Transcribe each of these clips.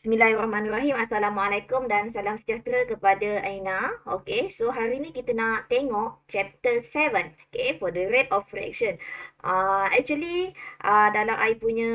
Bismillahirrahmanirrahim. Assalamualaikum dan salam sejahtera kepada Aina. Okay, so hari ni kita nak tengok chapter 7. Okay, for the rate of reaction. Dalam I punya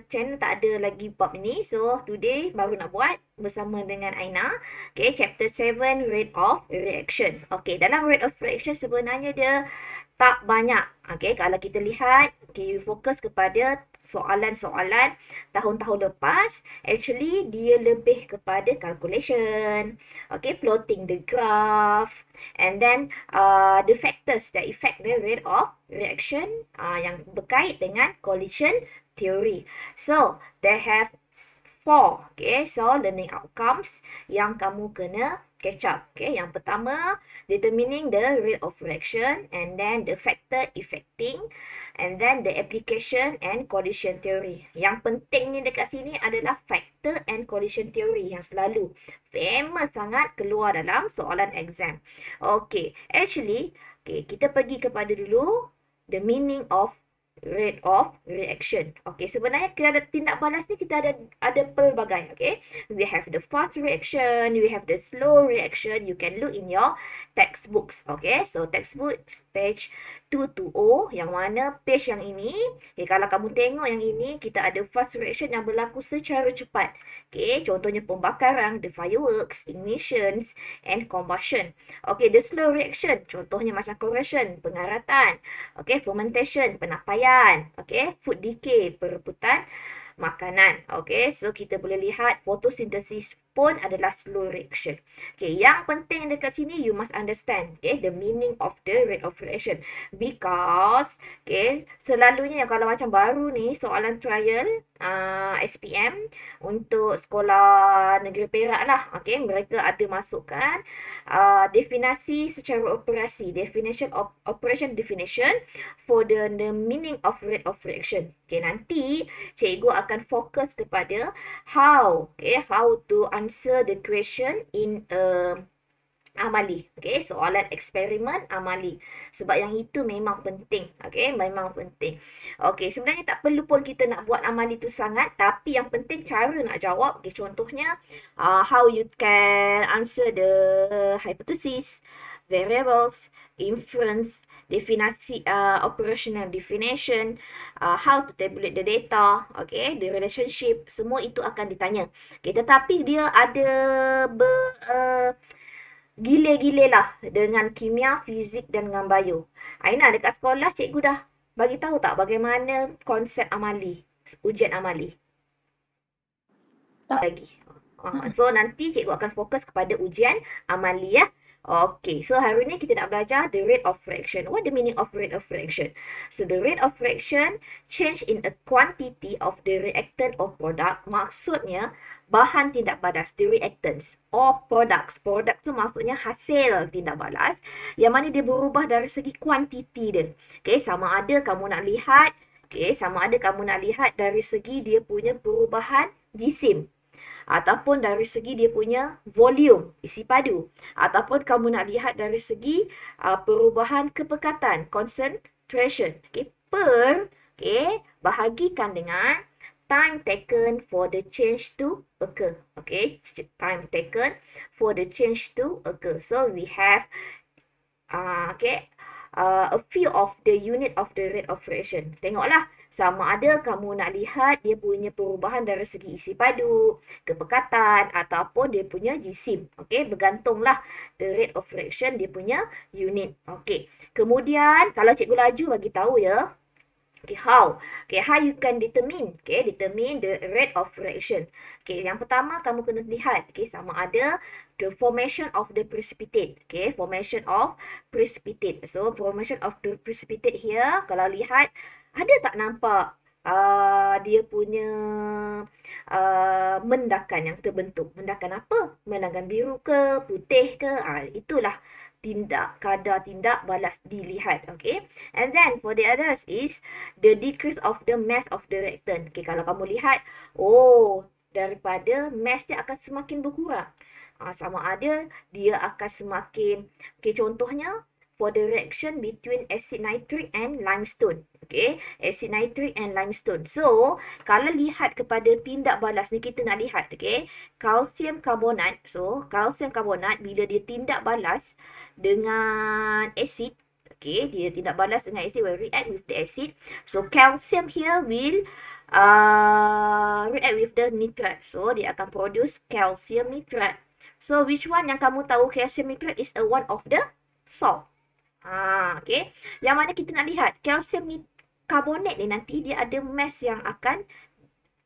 channel tak ada lagi bab ni. So, today baru nak buat bersama dengan Aina. Okay, chapter 7, rate of reaction. Okay, dalam rate of reaction sebenarnya dia tak banyak. Okay, kalau kita lihat, okay, fokus kepada soalan-soalan tahun-tahun lepas. Actually, dia lebih kepada calculation. Okay, plotting the graph. And then, the factors that affect the rate of reaction yang berkait dengan collision theory. So, they have 4. Okay, so learning outcomes yang kamu kena catch up. Okay, yang pertama, determining the rate of reaction, and then the factor affecting, and then the application and collision theory. Yang pentingnya dekat sini adalah factor and collision theory yang selalu famous sangat keluar dalam soalan exam. Okay, actually, okay, kita pergi kepada dulu the meaning of rate of reaction. Okay, sebenarnya kita ada tindak balas ni kita ada pelbagai. Okay, we have the fast reaction, we have the slow reaction. You can look in your textbooks. Okay, so textbooks page 220, yang mana page yang ini, okay, kalau kamu tengok yang ini, kita ada fast reaction yang berlaku secara cepat. Okay, contohnya pembakaran, the fireworks, ignitions, and combustion. Okay, the slow reaction, contohnya macam corrosion, pengaratan. Okay, fermentation, penapaian. Okay, food decay, perebutan makanan. Okay, so kita boleh lihat fotosintesis pun adalah slow reaction. Okay, yang penting dekat sini you must understand, okay, the meaning of the rate of reaction. Because, okay, selalunya kalau macam baru ni soalan trial SPM untuk sekolah negeri Perak lah, okay, mereka ada masukkan definisi secara operasi, definition of operation definition for the meaning of rate of reaction. Okay, nanti cikgu akan fokus kepada how to answer the question in amali. Okay, soalan eksperimen amali. Sebab yang itu memang penting. Okay, memang penting. Okay, sebenarnya tak perlu pun kita nak buat amali tu sangat. Tapi yang penting cara nak jawab. Okay, contohnya, how you can answer the hypothesis, variables, inference, definisi, operational definition, how to tabulate the data, okay, the relationship, semua itu akan ditanya. Okay, tetapi dia ada gile-gile lah dengan kimia, fizik dan dengan bio. Aina, dekat sekolah cikgu dah bagi tahu tak bagaimana konsep amali, ujian amali? Tak lagi. So nanti cikgu akan fokus kepada ujian amali ya. Okay, so hari ni kita nak belajar the rate of reaction. What the meaning of rate of reaction? So the rate of reaction change in a quantity of the reactant or product. Maksudnya bahan tindak balas, the reactants or products. Product tu maksudnya hasil tindak balas yang mana dia berubah dari segi kuantiti dia. Okay, sama ada kamu nak lihat, okay, sama ada kamu nak lihat dari segi dia punya perubahan jisim, ataupun dari segi dia punya volume, isi padu, ataupun kamu nak lihat dari segi perubahan kepekatan, concentration. Okay, okay, bahagikan dengan time taken for the change to occur. Okay, time taken for the change to occur. So we have a few of the unit of the rate of reaction. Tengoklah, sama ada kamu nak lihat dia punya perubahan dari segi isi padu, kepekatan, ataupun dia punya jisim. Okay, bergantunglah the rate of reaction dia punya unit. Okay, kemudian kalau cikgu laju bagi tahu ya. Okay, how? Okay, how you can determine? Okay, determine the rate of reaction. Okay, yang pertama kamu kena lihat, okay, sama ada the formation of the precipitate. Okay, formation of precipitate. So, formation of the precipitate here, kalau lihat, ada tak nampak dia punya mendakan yang terbentuk? Mendakan apa? Mendakan biru ke, putih ke? Itulah kadar tindak balas dilihat. Okay, and then for the others is the decrease of the mass of the reactant. Okay, kalau kamu lihat, oh, daripada mass dia akan semakin berkurang. Sama ada dia akan semakin, okay, contohnya for the reaction between acid nitric and limestone. Okay, acid nitric and limestone. So, kalau lihat kepada tindak balas ni, kita nak lihat, okay, kalsium karbonat. So, kalsium karbonat bila dia tindak balas dengan acid, okay, dia tindak balas dengan acid, will react with the acid. So, calcium here will react with the nitrate. So, dia akan produce calcium nitrate. So, which one yang kamu tahu calcium nitrate is a one of the salt? Okay. Yang mana kita nak lihat calcium karbonat ni nanti dia ada mass yang akan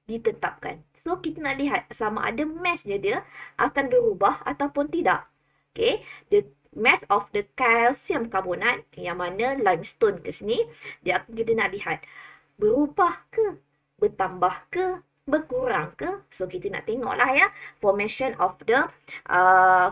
ditetapkan. So, kita nak lihat sama ada mass dia akan berubah ataupun tidak. Okay. The mass of the calcium carbonate yang mana limestone ke sini, kita nak lihat berubah ke, bertambah ke, berkurang ke. So, kita nak tengoklah ya formation of the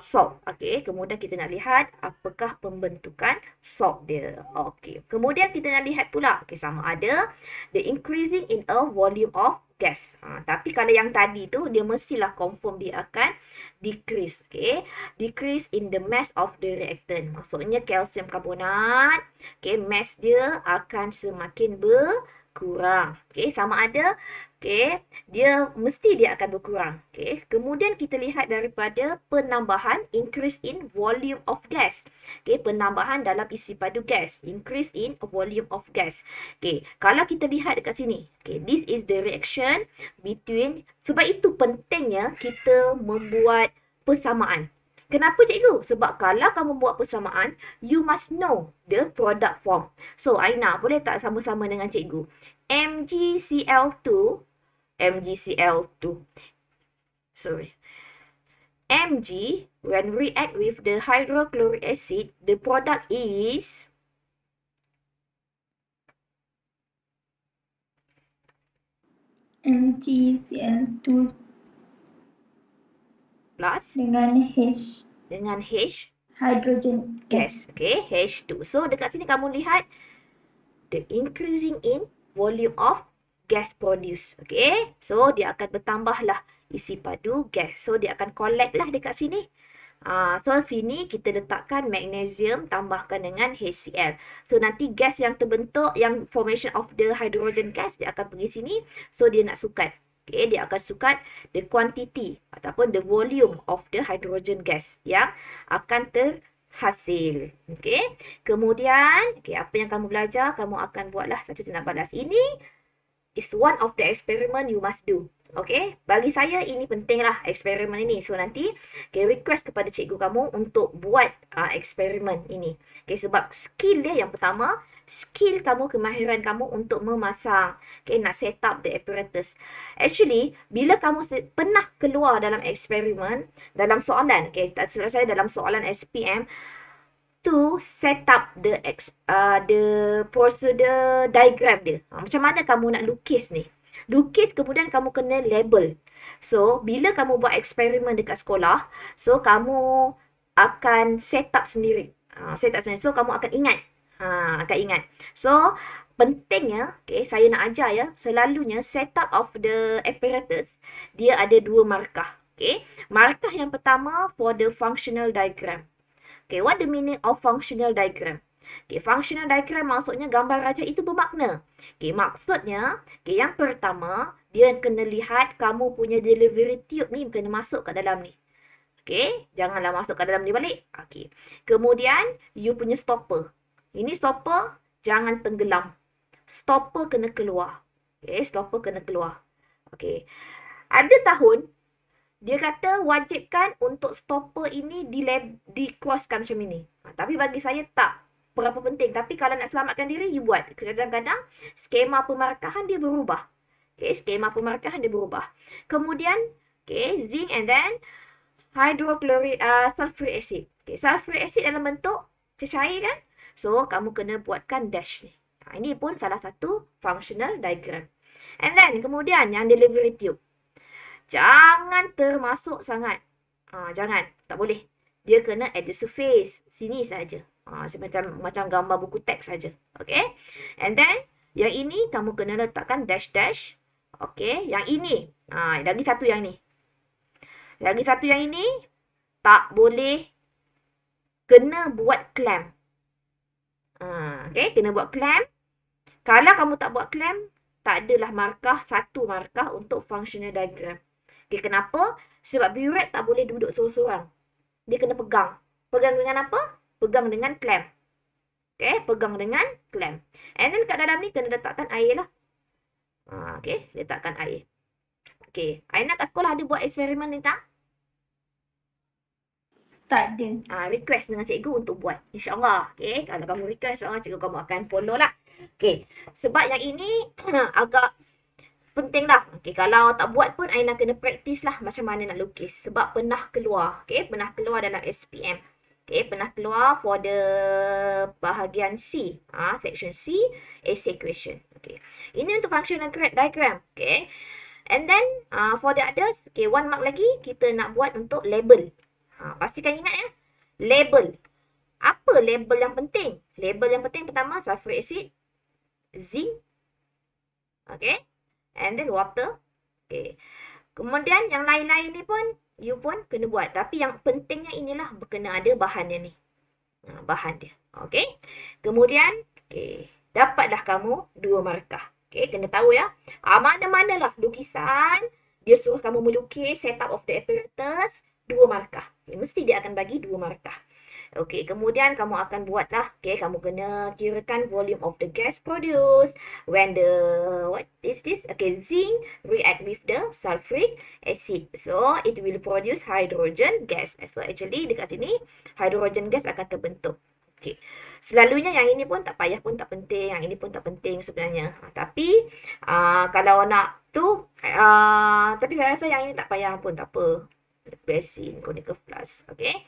salt. Okay. Kemudian kita nak lihat apakah pembentukan salt dia. Okay. Kemudian kita nak lihat pula, okay, sama ada the increasing in a volume of gas. Tapi kalau yang tadi tu, dia mestilah confirm dia akan decrease. Okay. Decrease in the mass of the reactant. Maksudnya calcium carbonate, okay, mass dia akan semakin berkurang. Okay. Sama ada, okay, dia akan berkurang. Okay. Kemudian kita lihat daripada penambahan, increase in volume of gas. Okay. Penambahan dalam isi padu gas. Increase in volume of gas. Okay. Kalau kita lihat dekat sini, okay, this is the reaction between, sebab itu pentingnya kita membuat persamaan. Kenapa cikgu? Sebab kalau kamu buat persamaan, you must know the product form. So, Aina, boleh tak sama-sama dengan cikgu? MgCl2, Mg, when react with the hydrochloric acid, the product is MgCl2 plus dengan H hydrogen gas. Okay, H2. So, dekat sini kamu lihat the increasing in volume of gas produced. Okay, so dia akan bertambahlah isi padu gas. So, dia akan collect lah dekat sini. So, sini kita letakkan magnesium tambahkan dengan HCl. So, nanti gas yang terbentuk, yang formation of the hydrogen gas, dia akan pergi sini. So, dia nak sukat. Okay, dia akan sukat the quantity ataupun the volume of the hydrogen gas yang akan terhasil. Okay, kemudian, okay, apa yang kamu belajar, kamu akan buatlah satu tindak balas. Ini is one of the experiment you must do. Okay, bagi saya ini pentinglah eksperimen ini. So, nanti, okay, request kepada cikgu kamu untuk buat eksperimen ini. Okay, sebab skill dia yang pertama, skill kamu, kemahiran kamu untuk memasang, okay, nak set up the apparatus. Actually, bila kamu pernah keluar dalam eksperimen, dalam soalan, okay, tak silap saya dalam soalan SPM, to set up the procedure diagram dia. Macam mana kamu nak lukis ni? Lukis, kemudian kamu kena label. So, bila kamu buat eksperimen dekat sekolah, so kamu akan set up sendiri. So, kamu akan ingat. So, pentingnya, okay, saya nak ajar ya, selalunya setup of the apparatus, dia ada dua markah. Okay, markah yang pertama for the functional diagram. Okay, what the meaning of functional diagram? Okay, functional diagram maksudnya gambar raja itu bermakna. Okay, maksudnya, okay, yang pertama, dia kena lihat kamu punya delivery tube ni kena masuk kat dalam ni. Okay, janganlah masuk kat dalam ni balik. Okay, kemudian, you punya stopper. Ini stopper, jangan tenggelam. Stopper kena keluar. Okay, stopper kena keluar. Okay, ada tahun, dia kata wajibkan untuk stopper ini dikuaskan macam ini. Tapi bagi saya tak berapa penting. Tapi kalau nak selamatkan diri, you buat. Kadang-kadang skema pemarkahan dia berubah. Okay, skema pemarkahan dia berubah. Kemudian, okay, zinc and then sulfuric acid. Okay, sulfuric acid dalam bentuk cecair kan? So, kamu kena buatkan dash ni. Ini pun salah satu functional diagram. And then, kemudian yang delivery tube. Jangan termasuk sangat. Jangan. Tak boleh. Dia kena at the surface. Sini saja. Macam gambar buku teks saja. Okay. And then, yang ini kamu kena letakkan dash-dash. Okay. Yang ini. Lagi satu yang ni. Lagi satu yang ini. Tak boleh. Kena buat clamp. Okay, kena buat clamp. Kalau kamu tak buat clamp, tak adalah markah, satu markah untuk functional diagram. Okay, kenapa? Sebab burette tak boleh duduk seorang-seorang. Dia kena pegang. Pegang dengan apa? Pegang dengan clamp. Okay, pegang dengan clamp. And then kat dalam ni kena letakkan air lah. Okay, letakkan air. Okay, Aina kat sekolah ada buat eksperimen ni tak? Tak ada. Request dengan cikgu untuk buat. InsyaAllah. Okay, kalau kamu request, insyaAllah cikgu kamu akan follow lah. Okay, sebab yang ini agak penting lah. Okay, kalau tak buat pun Aina kena practice lah macam mana nak lukis. Sebab pernah keluar. Okay, pernah keluar dalam SPM. Okay, pernah keluar for the bahagian C. Section C, essay question. Okay, ini untuk functional diagram. Okay, and then for the others, okay, 1 mark lagi kita nak buat untuk label. Pastikan ingat ya. Label. Apa label yang penting? Label yang penting pertama sulfuric acid, zinc. Okay. And then water. Okay. Kemudian yang lain-lain ni pun you pun kena buat. Tapi yang pentingnya inilah kena ada bahannya ni. Bahan dia. Okay. Kemudian okay, dapatlah kamu 2 markah. Okay. Kena tahu ya. Mana-manalah lukisan dia suruh kamu melukis setup of the apparatus 2 markah. Okay, mesti dia akan bagi 2 markah. Okey, kemudian kamu akan buatlah. Okey, kamu kena kirakan volume of the gas produced when the what is this? Okay, zinc react with the sulfuric acid. So, it will produce hydrogen gas. So, actually dekat sini hydrogen gas akan terbentuk. Okey. Selalunya yang ini pun tak payah pun tak penting, yang ini pun tak penting sebenarnya. Tapi kalau nak tu tapi saya rasa yang ini tak payah pun tak apa. Resin, conical flask. Okay.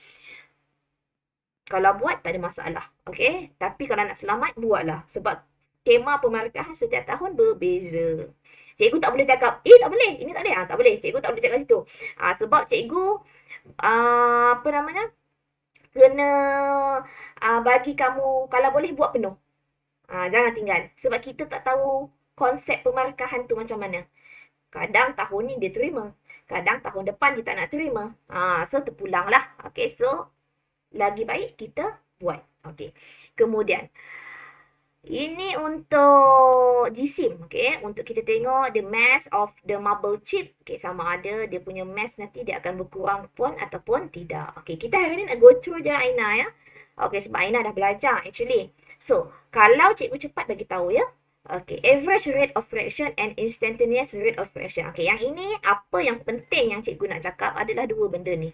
Kalau buat, tak ada masalah. Okay. Tapi kalau nak selamat, buatlah. Sebab skema pemarkahan setiap tahun berbeza. Cikgu tak boleh cakap, tak boleh. Ini tak boleh. Tak boleh. Cikgu tak boleh cakap situ. Sebab cikgu, kena bagi kamu, kalau boleh buat penuh. Jangan tinggal. Sebab kita tak tahu konsep pemarkahan tu macam mana. Kadang tahun ni dia terima. Kadang tahun depan dia tak nak terima. So terpulang lah. Okay, so lagi baik kita buat. Okay. Kemudian, ini untuk jisim. Okay, untuk kita tengok the mass of the marble chip. Okay, sama ada dia punya mass nanti dia akan berkurang pun ataupun tidak. Okay, kita hari ni nak go through je Aina ya. Okay, sebab Aina dah belajar actually. So, kalau cikgu cepat bagi tahu ya. Okay, average rate of reaction and instantaneous rate of reaction. Okay, yang ini apa yang penting yang cikgu nak cakap adalah 2 benda ni.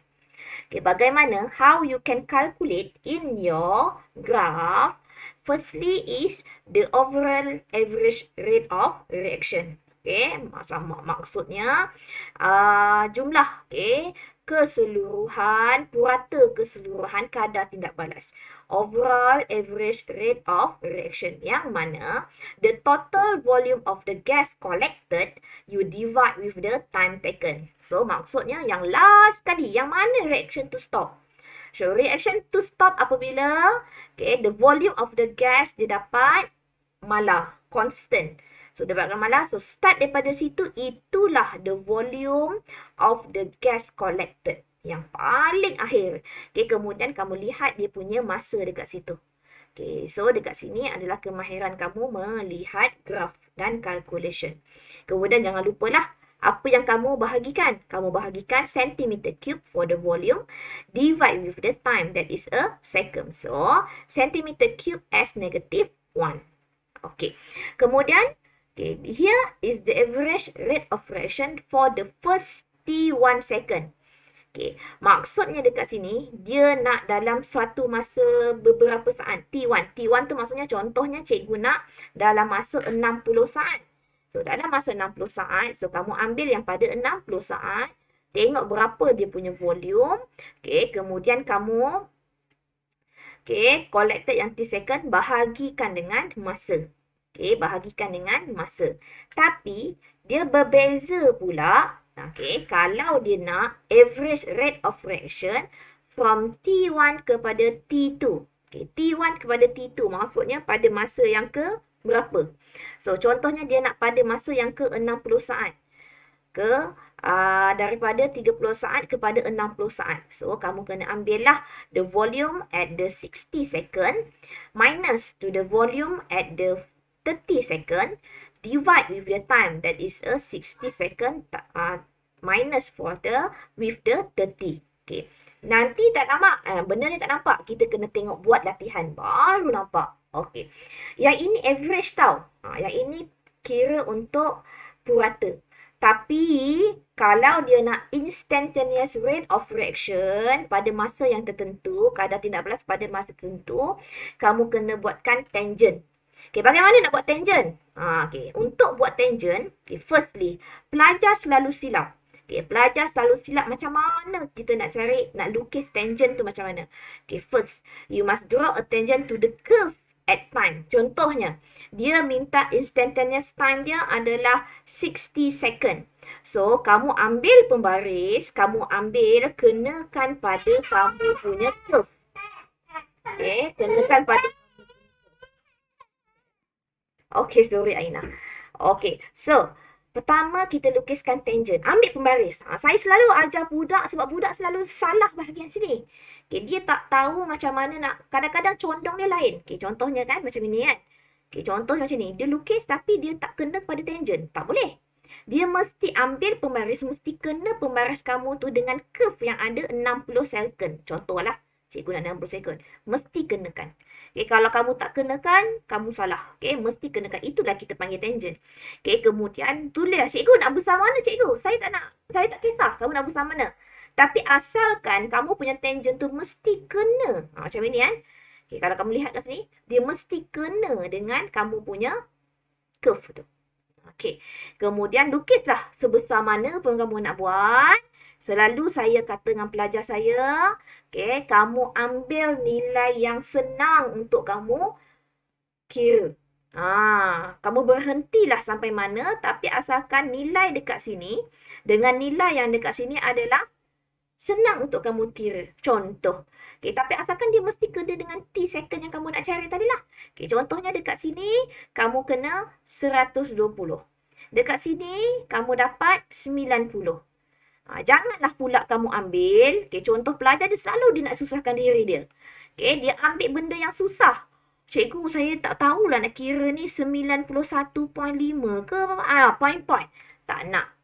Okay, bagaimana how you can calculate in your graph. Firstly is the overall average rate of reaction. Okay, maksudnya jumlah, okay, keseluruhan, purata keseluruhan kadar tindak balas. Overall average rate of reaction. Yang mana the total volume of the gas collected you divide with the time taken. So maksudnya yang last kali, yang mana reaction to stop. So reaction to stop apabila the volume of the gas dia dapat malah constant. So dapatkan malah, so start daripada situ, itulah the volume of the gas collected. Yang paling akhir. Okay, kemudian kamu lihat dia punya masa dekat situ. Okay, so dekat sini adalah kemahiran kamu melihat graf dan calculation. Kemudian jangan lupalah apa yang kamu bahagikan. Kamu bahagikan centimeter cube for the volume, divide with the time, that is a second. So, centimeter cube as -1. Okay, kemudian okay, here is the average rate of reaction for the first T1 second. Okay, maksudnya dekat sini, dia nak dalam suatu masa beberapa saat. T1. T1 tu maksudnya contohnya cikgu nak dalam masa 60 saat. So, dalam masa 60 saat, so kamu ambil yang pada 60 saat, tengok berapa dia punya volume. Okay, kemudian kamu collected yang T second, bahagikan dengan masa. Okay, bahagikan dengan masa. Tapi, dia berbeza pula. Okay, kalau dia nak average rate of reaction from T1 kepada T2. Okay, T1 kepada T2 maksudnya pada masa yang ke berapa? So, contohnya dia nak pada masa yang ke 60 saat. Ke daripada 30 saat kepada 60 saat. So, kamu kena ambil lah the volume at the 60 second minus to the volume at the 30 second divide with the time that is a 60 second minus for the with the 30. Okay. Nanti tak nampak, benda ni tak nampak, kita kena tengok buat latihan baru nampak. Okay. Yang ini average tau. Yang ini kira untuk purata. Tapi kalau dia nak instantaneous rate of reaction pada masa yang tertentu, kadar tindak balas pada masa tertentu, kamu kena buatkan tangent. Okay, bagaimana nak buat tangent? Okay. Untuk buat tangent, okay, firstly, pelajar selalu silap. Okay, pelajar selalu silap macam mana kita nak cari, nak lukis tangent tu macam mana. Okay, first, you must draw a tangent to the curve at time. Contohnya, dia minta instantaneous time dia adalah 60 second. So, kamu ambil pembaris, kamu ambil, kenakan pada kamu punya curve. Okay, kenakan pada. Okay, sorry Aina. Okay, so, pertama kita lukiskan tangent. Ambil pembaris. Saya selalu ajar budak sebab budak selalu salah bahagian sini. Okay, dia tak tahu macam mana nak, kadang-kadang condong dia lain. Okay, contohnya kan macam ini kan. Okay, contoh macam ni. Dia lukis tapi dia tak kena pada tangent. Tak boleh. Dia mesti ambil pembaris, mesti kena pembaris kamu tu dengan curve yang ada 60 second. Contohlah, cikgu nak 60 second. Mesti kenakan. Okay, kalau kamu tak kenakan, kamu salah. Okay, mesti kenakan. Itulah kita panggil tangent. Okay, kemudian tulis, cikgu nak besar mana cikgu? Saya tak kisah kamu nak besar mana. Tapi asalkan kamu punya tangent tu mesti kena. Macam ini kan. Okay, kalau kamu lihat kat sini, dia mesti kena dengan kamu punya curve tu. Okay, kemudian lukislah sebesar mana pun kamu nak buat. Selalu saya kata dengan pelajar saya, okay, kamu ambil nilai yang senang untuk kamu kira. Kamu berhentilah sampai mana, tapi asalkan nilai dekat sini dengan nilai yang dekat sini adalah senang untuk kamu kira. Contoh. Okay, tapi asalkan dia mesti kena dengan T second yang kamu nak cari tadilah. Okay, contohnya dekat sini, kamu kena 120. Dekat sini, kamu dapat 90. Janganlah pula kamu ambil, okay, contoh pelajar dia selalu dia nak susahkan diri dia. Okay, dia ambil benda yang susah. Cikgu, saya tak tahulah nak kira ni 91.5 ke point-point. Tak nak.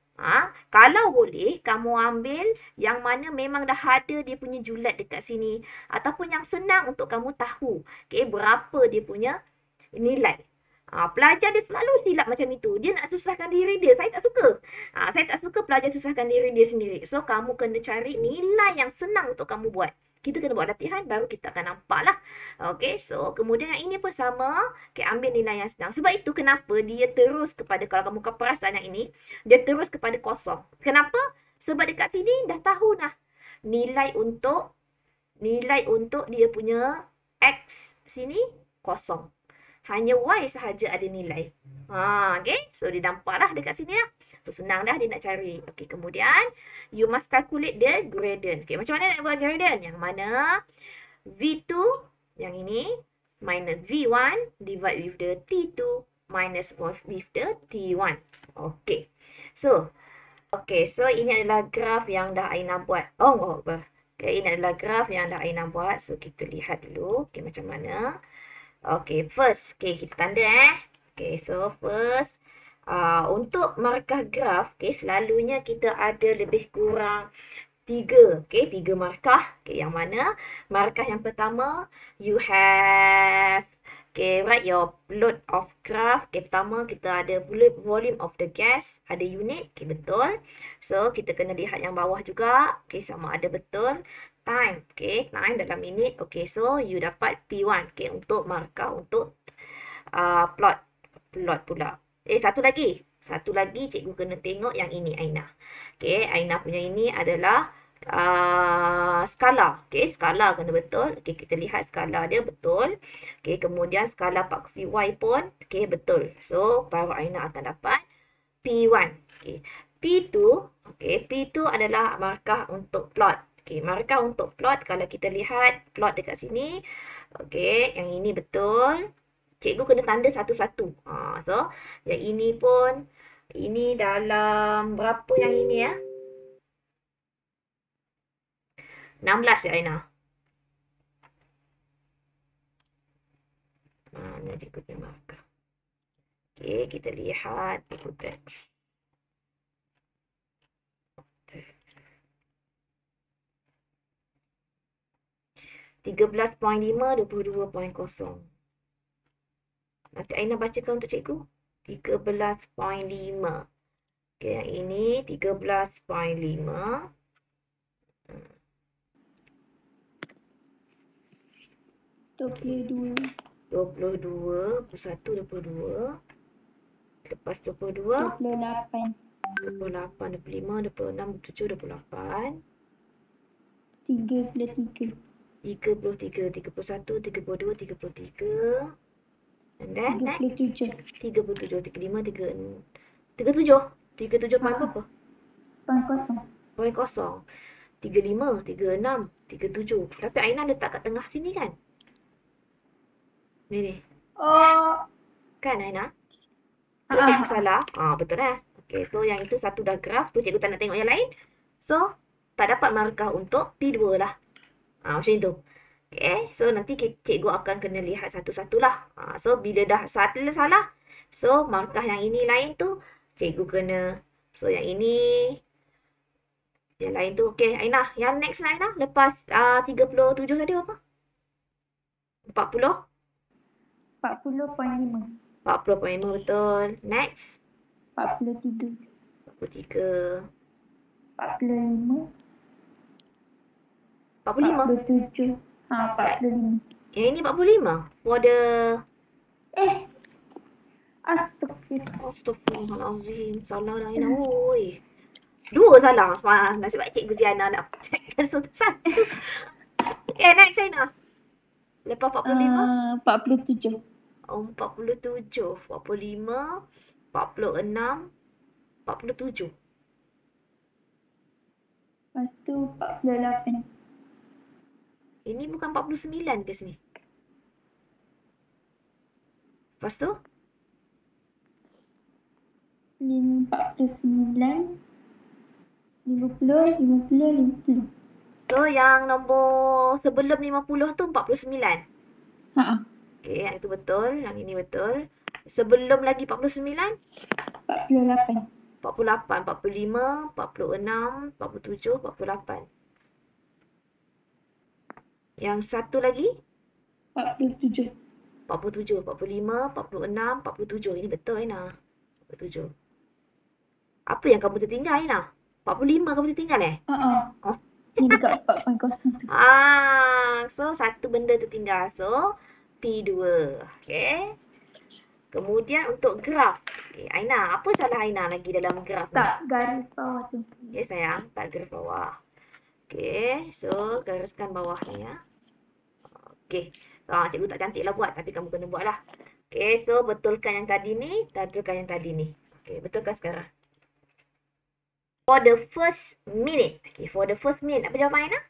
Kalau boleh, kamu ambil yang mana memang dah ada dia punya julat dekat sini. Ataupun yang senang untuk kamu tahu. Okay, berapa dia punya nilai. Pelajar dia selalu silap macam itu. Dia nak susahkan diri dia. Saya tak suka. Saya tak suka pelajar susahkan diri dia sendiri. So, kamu kena cari nilai yang senang untuk kamu buat. Kita kena buat latihan, baru kita akan nampak lah. Okay, so kemudian yang ini pun sama. Okay, ambil nilai yang senang. Sebab itu kenapa dia terus kepada, kalau kamu perasan yang ini, dia terus kepada kosong. Kenapa? Sebab dekat sini dah tahu dah. Nilai untuk dia punya X sini kosong. Hanya Y sahaja ada nilai. Okay. So, dia nampak dah dekat sini lah. So, senang dah dia nak cari. Okay. Kemudian, you must calculate the gradient. Okay. Macam mana nak buat gradient? Yang mana V2, yang ini, minus V1 divide with the T2 minus with the T1. Okay. So, ini adalah graf yang dah Aina buat. Okay. Ini adalah graf yang dah Aina buat. So, kita lihat dulu. Okay. Macam mana. Okay, first, okay, kita tanda Okay, so first, untuk markah graf, okay, selalunya kita ada lebih kurang 3 markah. Okay, yang mana? Markah yang pertama, you have, okay, write your load of graph. Okay, pertama kita ada volume of the gas, ada unit, okay, betul. So, kita kena lihat yang bawah juga, okay, sama ada betul. Time, okay, time dalam minit. Okay, so you dapat P1, okay, untuk markah untuk plot pula. Satu lagi cikgu kena tengok yang ini Aina. Okay, Aina punya ini adalah skala. Okay, skala kena betul. Okay, kita lihat skala dia betul. Okay, kemudian skala paksi Y pun, okay, betul. So, baru Aina akan dapat P1. Okay, P2, okay, P2 adalah markah untuk plot. Okay, markah untuk plot, kalau kita lihat plot dekat sini, okay, yang ini betul. Cikgu kena tanda satu-satu. So, yang ini pun, ini dalam berapa yang ini ya? 16 ya Aina? Mana cikgu punya markah? Okey, kita lihat buku teks. 13.5, 22.0. Nanti Aina bacakan untuk cikgu. 13.5. Okey, yang ini 13.5. 22. 22, 21, 22. Lepas 22. 28. 28, 25, 26, 27, 28. 33. 33, 31, 32, 33. And then next. 37. 37, 35, 37. 37 poin berapa? Poin kosong. Poin kosong. 35, 36, 37. Tapi Aina letak kat tengah sini kan? Ni. Oh. Kan Aina? Tak cikgu salah? Betul lah. Okay, so yang itu satu dah graf. Tu cikgu tak nak tengok yang lain. So, tak dapat markah untuk P2 lah. Macam itu. Okay, so nanti cikgu akan kena lihat satu-satulah. So, bila dah satu salah, so markah yang ini lain tu, cikgu kena. So, yang ini, yang lain tu. Okay, Aina. Yang next lah Aina. Lepas 37 tadi apa? 40? 40.5. 40.5 betul. Next. 43. 43. 45. 45? 47. 45. Yang ini 45? For the... Astaghfirullahalazim. Salah dah Aina. Oi. Dua salah. Nasib baik cikgu Ziana nak checkkan satu-satu. Okay, next Aina. Lepas 45? 47. 47. 45. 46. 47. Lepas tu 48. Ini bukan 49 ke sini? Lepas tu? 49. 50. 50. So, yang nombor sebelum 50 tu 49. Okay, yang itu betul. Yang ini betul. Sebelum lagi 49? 48. 48, 45, 46, 47, 48. Yang satu lagi? 47. 47, 45, 46, 47. Ini betul Aina. 47. Apa yang kamu tertinggal Aina? 45 kamu tertinggal Oh. Ni dekat 4.0 tu. So satu benda tertinggal. So P2. Okay. Kemudian untuk graf. Okay, Aina, apa salah Aina lagi dalam graf ni? Tak, garis bawah tu. Okay sayang, tak garis bawah. Okay, so gariskan bawah ni ya. Okay, cikgu tak cantik lah buat tapi kamu kena buat lah. Okay, so betulkan yang tadi ni, betulkan yang tadi ni. Okay, betulkan sekarang. For the first minute. Okay, for the first minute. Apa jawapan Aina?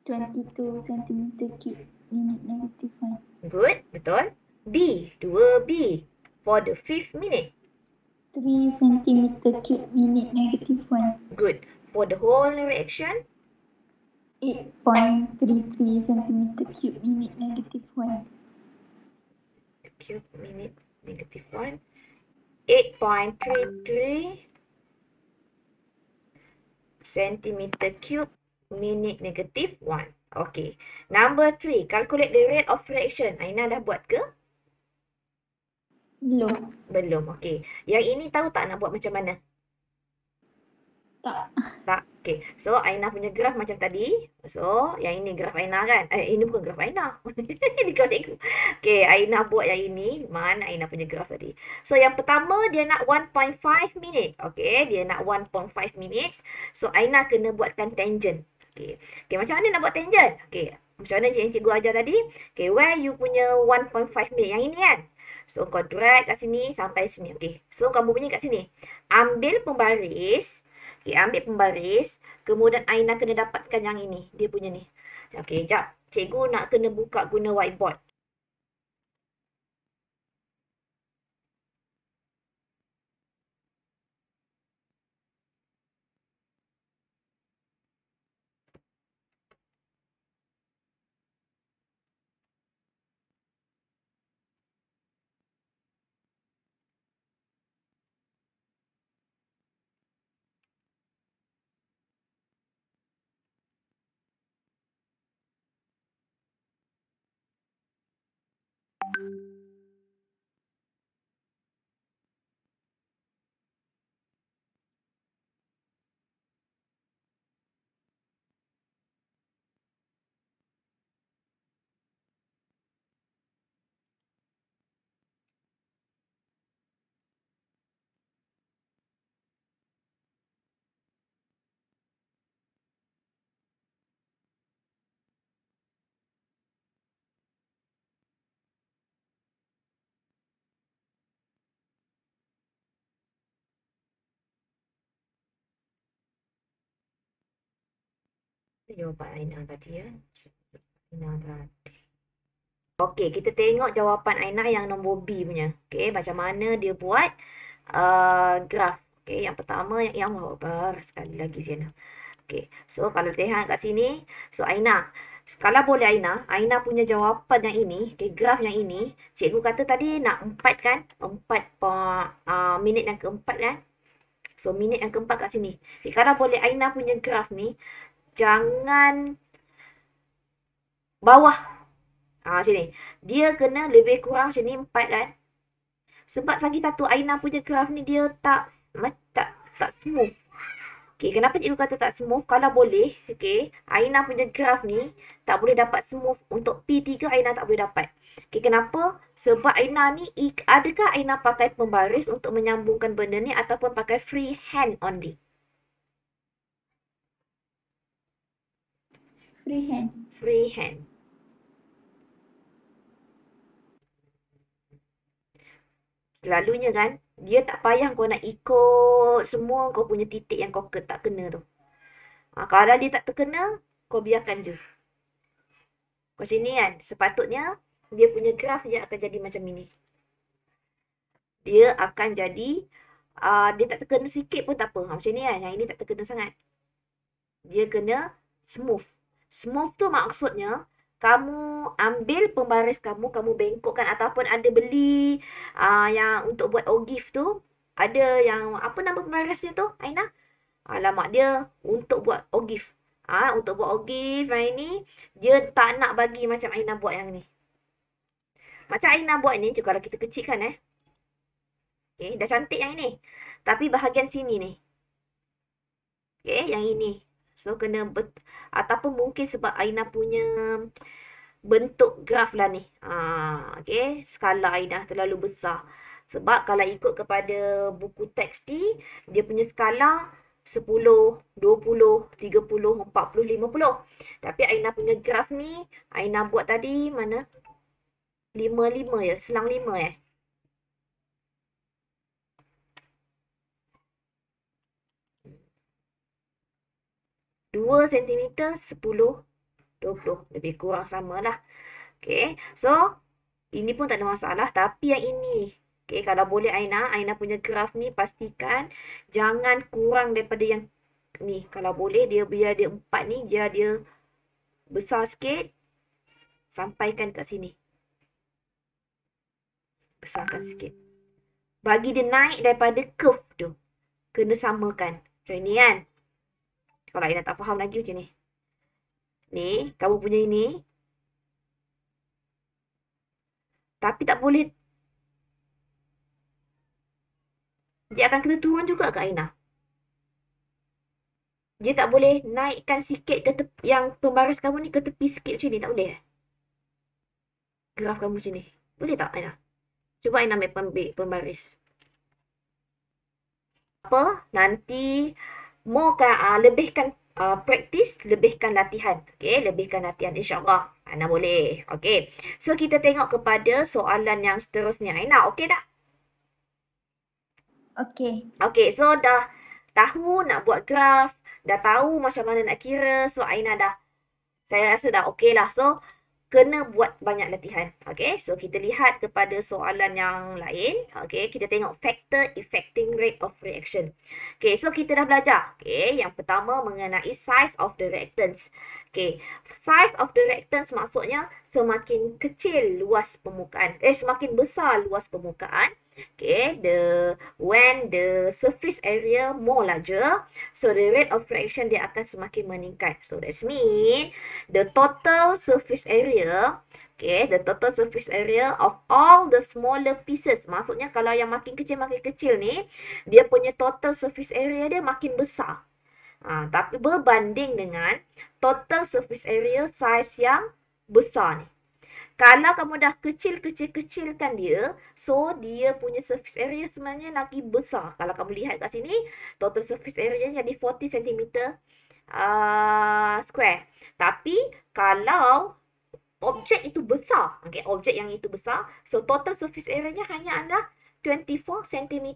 22 cm cube minute negative 1. Good, betul. B, 2B. For the fifth minute. 3 cm cube minute negative 1. Good. For the whole reaction. 8.33 cm cube minute negative 1. Cube minute negative 1. 8.33 centimeter cube minute negative 1. Okay. Number 3. Calculate the rate of reaction. Aina dah buat ke? Belum. Belum. Okay. Yang ini tahu tak nak buat macam mana? Tak. Tak. Okay. So, Aina punya graf macam tadi. So, yang ini graf Aina kan? Ini bukan graf Aina. Ini graf cikgu. Okay. Aina buat yang ini. Mana Aina punya graf tadi. So, yang pertama dia nak 1.5 minute. Okay. Dia nak 1.5 minutes. So, Aina kena buatkan tangent. Okay. Okay. Macam mana nak buat tangent? Okay. Macam mana cikgu ajar tadi? Okay. Where you punya 1.5 minute. Yang ini kan? So, kau drag kat sini sampai sini. Okay. So, kamu punya kat sini. Ambil pembaris. Okay, ambil pembaris. Kemudian Aina kena dapatkan yang ini. Dia punya ni. Okay, jap. Cikgu nak kena buka guna whiteboard. Jawapan Aina tadi ya. Aina tadi. Okey, kita tengok jawapan Aina yang nombor B punya. Okey, macam mana dia buat graf. Okey, yang pertama yang Allah sekali lagi Zena. Okey, so kalau lihat kat sini, so Aina, kalau boleh Aina punya jawapan yang ini, okey, graf yang ini, cikgu kata tadi nak 4 kan? 4 minit yang keempat kan? So minit yang keempat kat sini. Okay, kalau boleh Aina punya graf ni, jangan bawah. Macam ni. Dia kena lebih kurang macam ni 4 kan? Sebab lagi satu Aina punya graf ni dia tak smooth. Okey, kenapa cikgu kata tak smooth? Kalau boleh, okey, Aina punya graf ni tak boleh dapat smooth. Untuk P3 Aina tak boleh dapat. Okey, kenapa? Sebab Aina ni, adakah Aina pakai pembaris untuk menyambungkan benda ni ataupun pakai free hand only? Free hand. Free hand. Selalunya kan, dia tak payah kau nak ikut semua kau punya titik yang kau tak kena tu. Kalau dia tak terkena, kau biarkan je. Macam ni kan, sepatutnya dia punya graf dia akan jadi macam ini. Dia akan jadi, dia tak terkena sikit pun tak apa. Macam ni kan, yang ini tak terkena sangat. Dia kena smooth. Smooth tu maksudnya, kamu ambil pembaris kamu bengkokkan ataupun ada beli yang untuk buat ogif tu. Ada yang, apa nama pembarisnya tu, Aina? Alamak, dia untuk buat ogif. Untuk buat ogif yang ini, dia tak nak bagi macam Aina buat yang ni. Macam Aina buat ni, kalau kita kecilkan Okay, dah cantik yang ini. Tapi bahagian sini ni. Okay, yang ini. So, kena ataupun mungkin sebab Aina punya bentuk graf lah ni. Okay, skala Aina terlalu besar. Sebab kalau ikut kepada buku teks ni, dia punya skala 10, 20, 30, 40, 50. Tapi Aina punya graf ni, Aina buat tadi mana? 5 ya? Selang 5 2 cm 10, 20. Lebih kurang sama lah. Okay. So, ini pun tak ada masalah. Tapi yang ini. Okay. Kalau boleh Aina punya graf ni pastikan jangan kurang daripada yang ni. Kalau boleh dia biar dia 4 ni. Dia besar sikit. Sampaikan kat sini. Besarkan sikit. Bagi dia naik daripada curve tu. Kena samakan. Macam ni kan. Kalau Aina tak faham lagi macam ni. Ni, kamu punya ini. Tapi tak boleh. Dia akan kena turun juga ke Aina. Dia tak boleh naikkan sikit ke tepi. Yang pembaris kamu ni ke tepi sikit macam ni. Tak boleh graf kamu macam ni. Boleh tak Aina? Cuba Aina ambil pembaris. Apa? Nanti lebihkan praktis, lebihkan latihan. Okay, lebihkan latihan insyaAllah. Aina boleh. Okay. So, kita tengok kepada soalan yang seterusnya. Aina, okay tak? Okay. Okay, so dah tahu nak buat graf. Dah tahu macam mana nak kira. So, Aina saya rasa dah okay lah. So, kena buat banyak latihan. Okay, so kita lihat kepada soalan yang lain. Okay, kita tengok factor affecting rate of reaction. Okay, so kita dah belajar. Okay, yang pertama mengenai size of the reactants. Okay, size of the reactants maksudnya semakin kecil luas permukaan. Semakin besar luas permukaan, Okay, when the surface area more larger, so the rate of reaction dia akan semakin meningkat. So that's mean the total surface area, okay, the total surface area of all the smaller pieces. Maksudnya kalau yang makin kecil ni, dia punya total surface area dia makin besar. Tapi berbanding dengan total surface area size yang besar ni. Kalau kamu dah kecilkan dia, so dia punya surface area sebenarnya lagi besar. Kalau kamu lihat kat sini, total surface area jadi 40 cm square. Tapi kalau objek itu besar, okay, objek yang itu besar, so total surface area-nya hanya adalah 24 cm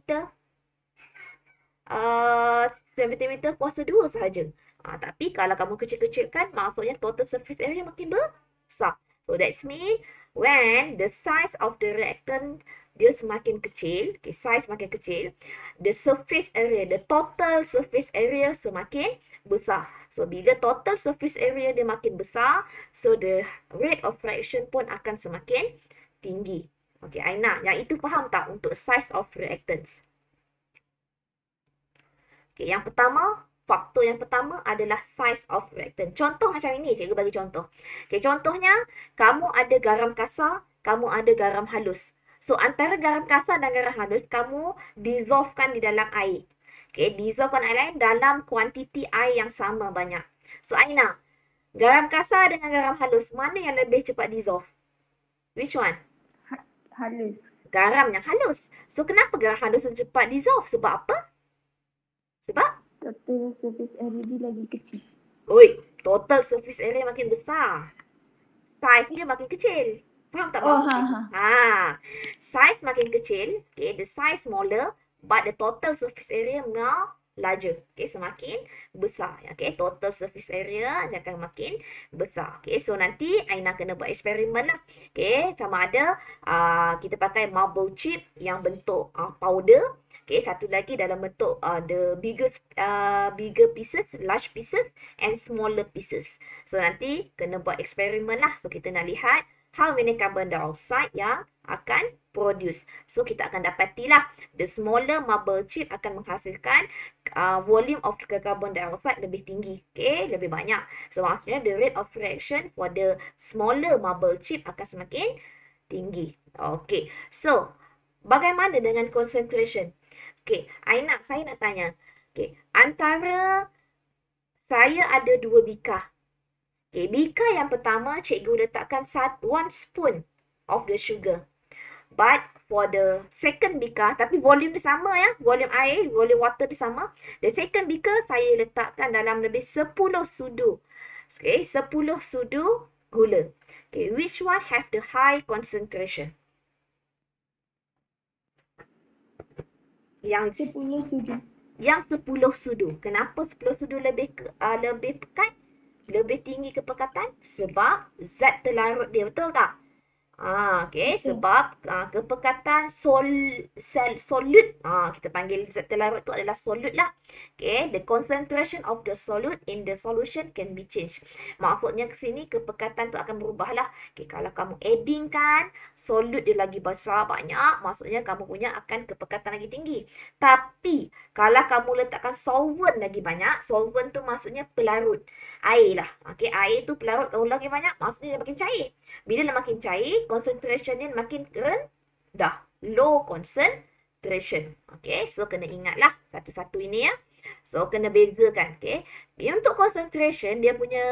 kuasa 2 sahaja. Tapi kalau kamu kecil-kecilkan, maksudnya total surface area makin besar. So that's mean when the size of the reactant dia semakin kecil, okay, size makin kecil, the surface area, the total surface area semakin besar. So bila total surface area dia makin besar, so the rate of reaction pun akan semakin tinggi. Okay, Aina, yang itu faham tak untuk size of reactants? Okay, yang pertama, faktor yang pertama adalah size of reactant. Contoh macam ini, cikgu bagi contoh. Okay, contohnya, kamu ada garam kasar, kamu ada garam halus. So, antara garam kasar dan garam halus, kamu dissolvekan di dalam air. Okay, dissolvekan air dalam kuantiti air yang sama banyak. So, Aina, garam kasar dengan garam halus, mana yang lebih cepat dissolve? Which one? Halus. Garam yang halus. So, kenapa garam halus cepat dissolve? Sebab apa? Sebab? Total surface area dia lagi kecil. Oi, total surface area makin besar. Size dia makin kecil. Faham tak? Oh, Size makin kecil, okay, the size smaller, but the total surface area more larger. Okay, semakin besar. Okay, total surface area dia akan makin besar. Okay, so nanti Aina kena buat eksperimen lah. Okay, sama ada kita pakai marble chip yang bentuk powder. Okay, satu lagi dalam bentuk the bigger pieces, large pieces and smaller pieces. So nanti kena buat eksperimen lah. So kita nak lihat how many carbon dioxide yang akan produce. So kita akan dapatilah the smaller marble chip akan menghasilkan volume of carbon dioxide lebih tinggi. Okay, lebih banyak. So maksudnya the rate of reaction for the smaller marble chip akan semakin tinggi. Okay, so bagaimana dengan concentration? Okay, Aina, saya nak tanya. Okay, antara saya ada 2 bika. Okay, bika yang pertama cikgu letakkan 1 spoon of the sugar. But for the second bika, tapi volume dia sama ya. Volume air, volume water dia sama. The second bika saya letakkan dalam lebih 10 sudu. Okay, 10 sudu gula. Okay, which one have the high concentration? Yang 10 sudu. Yang 10 sudu. Kenapa 10 sudu lebih pekat? Lebih tinggi kepekatan? Sebab zat terlarut dia. Betul tak? Okay, sebab kepekatan solute. Kita panggil zat terlarut tu adalah solute lah. Okay, the concentration of the solute in the solution can be changed. Maksudnya ke sini kepekatan tu akan berubah lah. Okay, kalau kamu adding kan, solute dia lagi besar banyak, maksudnya kamu punya akan kepekatan lagi tinggi. Tapi, kalau kamu letakkan solvent lagi banyak, solvent tu maksudnya pelarut. Air lah. Okay, air tu pelarut kalau lagi banyak, maksudnya dia makin cair. Bila dia makin cair, concentration dia makin rendah. Low concentration. Okay, so kena ingatlah satu-satu ini ya. So, kena bezakan. Okay, untuk concentration, dia punya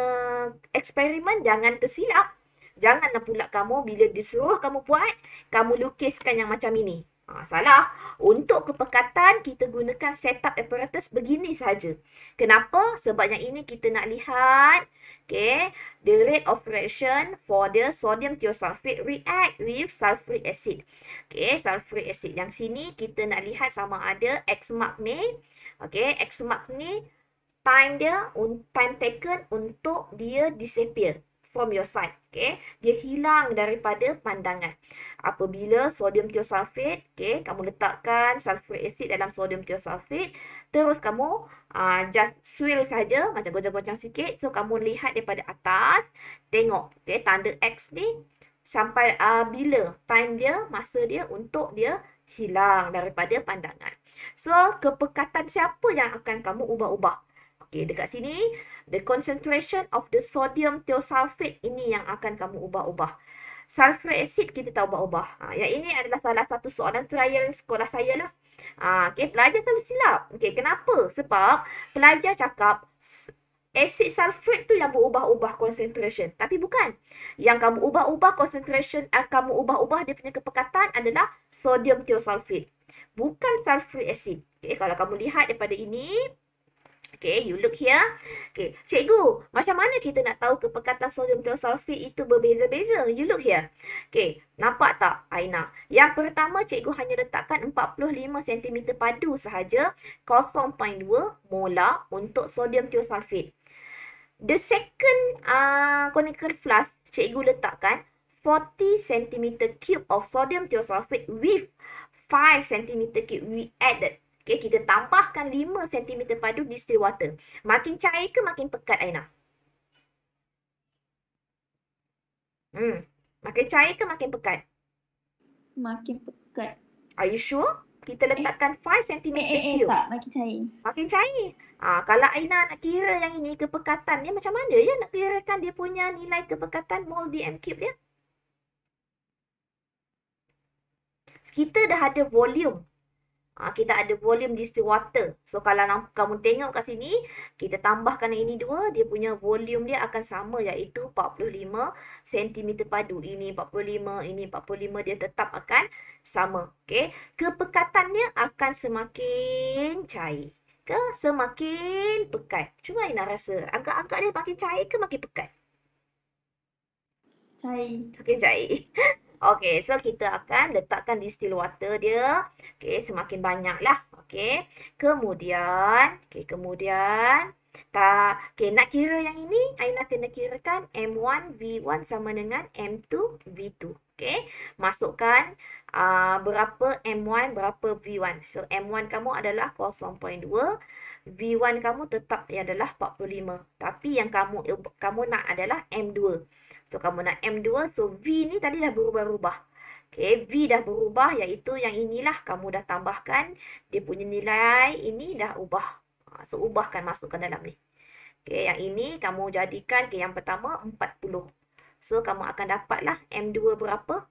eksperimen jangan tersilap. Janganlah pula kamu bila disuruh kamu buat, kamu lukiskan yang macam ini. Salah. Untuk kepekatan, kita gunakan setup apparatus begini saja. Kenapa? Sebab yang ini kita nak lihat, okay, the rate of reaction for the sodium thiosulfate react with sulfuric acid. Okay, sulfuric acid. Yang sini kita nak lihat sama ada X mark ni. Okay, X mark ni time dia, time taken untuk dia disappear from your sight. Okay, dia hilang daripada pandangan. Apabila sodium thiosulfate, okay, kamu letakkan sulfuric acid dalam sodium thiosulfate, terus kamu just swirl saja, macam goncang-goncang sikit. So, kamu lihat daripada atas, tengok, okay, tanda X ni sampai bila time dia, masa dia untuk dia hilang daripada pandangan. So, kepekatan siapa yang akan kamu ubah-ubah? Okey, dekat sini, the concentration of the sodium thiosulfate ini yang akan kamu ubah-ubah. Sulfuric acid kita tak ubah-ubah. Yang ini adalah salah satu soalan trial sekolah saya lah. Okey, pelajar selalu silap. Okey, kenapa? Sebab pelajar cakap acid sulfate tu yang berubah-ubah concentration. Tapi bukan. Yang kamu ubah-ubah concentration, kamu ubah-ubah dia punya kepekatan adalah sodium thiosulfate. Bukan sulfuric acid. Okey, kalau kamu lihat daripada ini, okay, you look here. Okay, cikgu, macam mana kita nak tahu kepekatan sodium thiosulfate itu berbeza-beza? You look here. Okay, nampak tak Aina? Yang pertama, cikgu hanya letakkan 45 cm padu sahaja, 0.2 molar untuk sodium thiosulfate. The second conical flask, cikgu letakkan 40 cm cube of sodium thiosulfate with 5 cm cube we added. Okay, kita tambahkan 5 cm padu distilled water. Makin cair ke makin pekat, Aina? Makin cair ke makin pekat? Makin pekat. Are you sure? Kita letakkan 5 cm cube. Tak, makin cair. Makin cair. Kalau Aina nak kira yang ini kepekatan dia macam mana ya nak kirakan dia punya nilai kepekatan mol dm cube dia? Kita dah ada volume. Kita ada volume distilled water. So, kalau kamu tengok kat sini, kita tambahkan ini dua, dia punya volume dia akan sama iaitu 45 cm padu. Ini 45, ini 45, dia tetap akan sama. Okay. Kepekatannya akan semakin cair ke semakin pekat. Cuba Aina rasa, agak-agak dia makin cair ke makin pekat? Cair. Makin cair. Okey, so kita akan letakkan distilled water dia. Okey, semakin banyak lah. Okey, kemudian, nak kira yang ini, Aina kena kirakan M1 V1 sama dengan M2 V2. Okey, masukkan berapa M1, berapa V1. So, M1 kamu adalah 0.2. V1 kamu tetap adalah 45. Tapi yang kamu nak adalah M2. So, kamu nak M2, so V ni tadi dah berubah-ubah. Okay, V dah berubah, iaitu yang inilah kamu dah tambahkan. Dia punya nilai ini dah ubah. So, ubahkan, masukkan dalam ni. Okay, yang ini kamu jadikan, yang pertama 40. So, kamu akan dapatlah M2 berapa.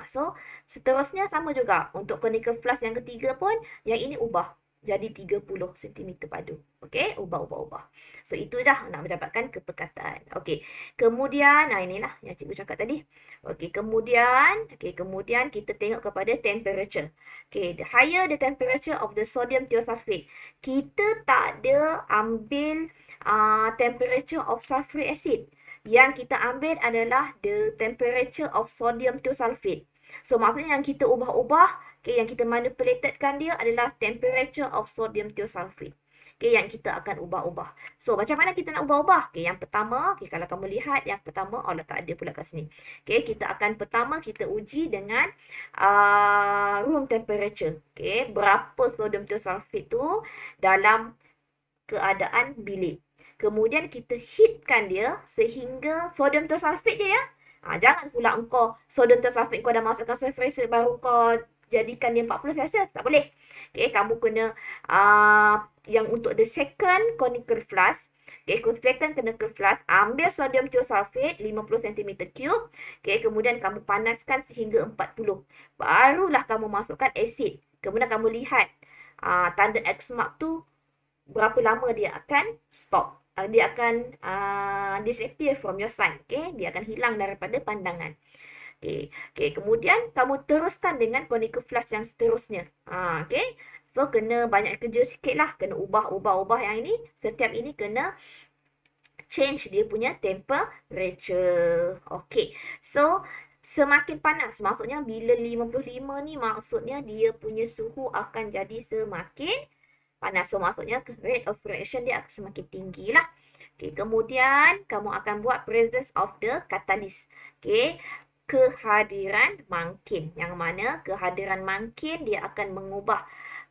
So, seterusnya sama juga. Untuk conical flask yang ketiga pun, yang ini ubah. Jadi 30 cm padu. Okey, ubah. So, itu dah nak mendapatkan kepekatan. Okey, kemudian, inilah yang cikgu cakap tadi. Okey, kemudian kita tengok kepada temperature. Okey, the higher the temperature of the sodium thiosulfate. Kita tak ada ambil temperature of sulfuric acid. Yang kita ambil adalah the temperature of sodium thiosulfate. So, maksudnya yang kita ubah-ubah, yang kita manipulatekan dia adalah temperature of sodium thiosulfate. Yang kita akan ubah-ubah. So, macam mana kita nak ubah-ubah? Yang pertama, kalau kamu lihat, yang pertama, tak ada pula kat sini. Pertama kita uji dengan room temperature. Berapa sodium thiosulfate tu dalam keadaan bilik. Kemudian kita heatkan dia sehingga sodium thiosulfate je ya. Jangan pula engkau sodium thiosulfate kau dah masukkan sulfuric baru kau jadikan dia 40 Celsius. Tak boleh. Kamu kena yang untuk the second conical flask. Second conical flask, ambil sodium thiosulfate 50 cm cube. Kemudian kamu panaskan sehingga 40. Barulah kamu masukkan asid. Kemudian kamu lihat tanda X mark tu berapa lama dia akan stop. Dia akan disappear from your sight. Dia akan hilang daripada pandangan. Kemudian kamu teruskan dengan conical flask yang seterusnya. So, kena banyak kerja sikit lah. Kena ubah yang ini. Setiap ini kena change dia punya temperature. So, semakin panas. Maksudnya bila 55 ni, maksudnya dia punya suhu akan jadi semakin panas. So, maksudnya rate of reaction dia akan semakin tinggi lah. Kemudian kamu akan buat presence of the catalyst. Kehadiran mangkin. Yang mana kehadiran mangkin dia akan mengubah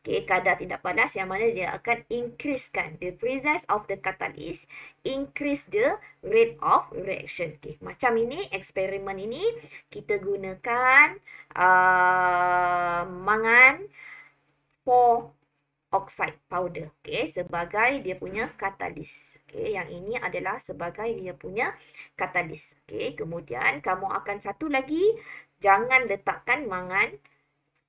Okay, kadar tindak balas yang mana dia akan increasekan the presence of the catalyst, increase the rate of reaction. Okay, macam ini, eksperimen ini kita gunakan mangan 4 oxide powder, okay, sebagai dia punya katalis. Okay, yang ini adalah sebagai dia punya katalis. Okay, kemudian kamu akan satu lagi, jangan letakkan mangan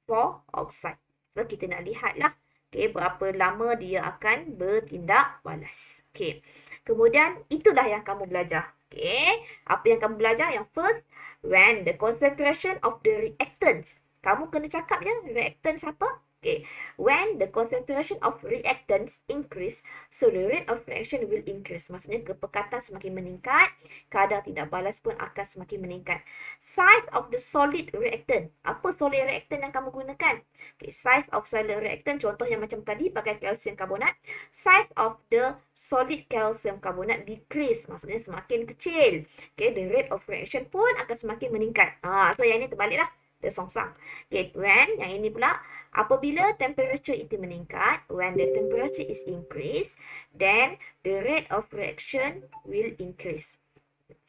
4 oxide. So, kita nak lihatlah, okay, berapa lama dia akan bertindak balas. Okay, kemudian itulah yang kamu belajar. Okay, apa yang kamu belajar? Yang first, when the concentration of the reactants. Kamu kena cakap ya, reactants apa? Okay, when the concentration of reactants increase, so the rate of reaction will increase. Maksudnya kepekatan semakin meningkat, kadar tindak balas pun akan semakin meningkat. Size of the solid reactant. Apa solid reactant yang kamu gunakan? Okay, size of solid reactant, contohnya macam tadi pakai calcium carbonate. Size of the solid calcium carbonate decrease. Maksudnya semakin kecil. Okay, the rate of reaction pun akan semakin meningkat. So yang ini terbaliklah. Dia songsang. Okay, when yang ini pula, apabila temperature itu meningkat, when the temperature is increased, then the rate of reaction will increase.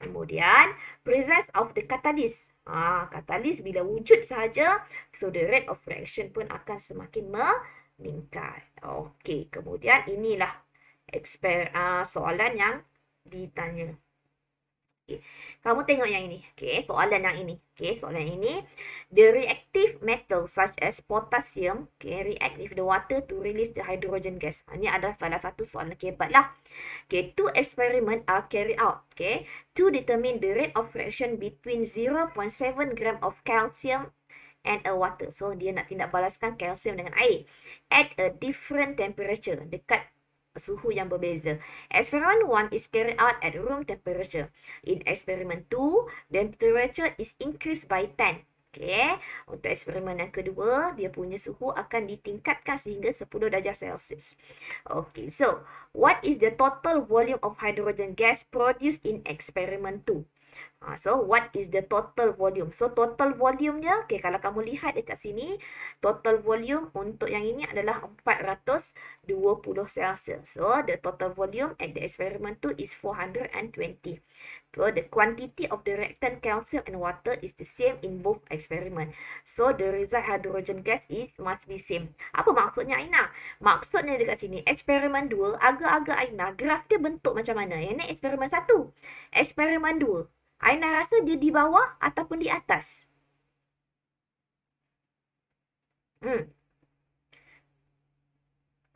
Kemudian, presence of the catalyst. Catalyst bila wujud sahaja, so the rate of reaction pun akan semakin meningkat. Okey, kemudian inilah soalan yang ditanya. Okay. Kamu tengok yang ini. Okay, soalan yang ini. Okay, soalan yang ini. The reactive metal such as potassium, okay, react with the water to release the hydrogen gas. Ini adalah salah satu soalan kebat lah. Okay, 2 experiments are carried out. Okay, to determine the rate of reaction between 0.7 gram of calcium and a water. So, dia nak tindak balaskan kalsium dengan air at a different temperature. Dekat suhu yang berbeza. Experiment 1 is carried out at room temperature. In experiment 2, the temperature is increased by 10. Okay. Untuk eksperimen yang kedua, dia punya suhu akan ditingkatkan sehingga 10 darjah Celsius. Okay, so what is the total volume of hydrogen gas produced in experiment 2? So, what is the total volume? So, total volume-nya, okay, kalau kamu lihat dekat sini, total volume untuk yang ini adalah 420 Celsius. So, the total volume at the experiment 2 is 420. So, the quantity of the reactant calcium and water is the same in both experiment. So, the result hydrogen gas must be same. Apa maksudnya, Aina? Maksudnya dekat sini, eksperimen 2, agak-agak Aina, graf dia bentuk macam mana? Yang ni eksperimen 1. Eksperimen 2. Aina rasa dia di bawah ataupun di atas?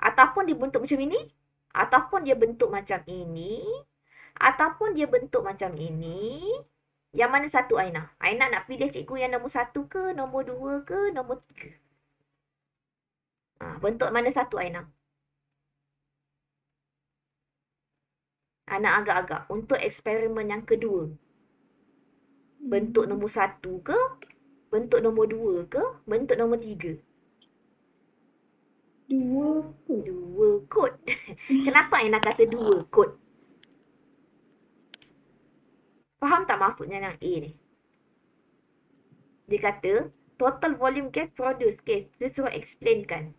Ataupun dia bentuk macam ini? Ataupun dia bentuk macam ini? Ataupun dia bentuk macam ini? Yang mana satu Aina? Aina nak pilih cikgu yang nombor 1 ke, nombor 2 ke, nombor 3? Bentuk mana satu Aina? Aina agak-agak. Untuk eksperimen yang kedua. Bentuk nombor 1 ke? Bentuk nombor 2 ke? Bentuk nombor 3? 2 kot. 2 kot. Kenapa Aina kata 2 kot? Faham tak maksudnya yang A ni? Dia kata total volume gas produced. Okay, saya suruh explainkan.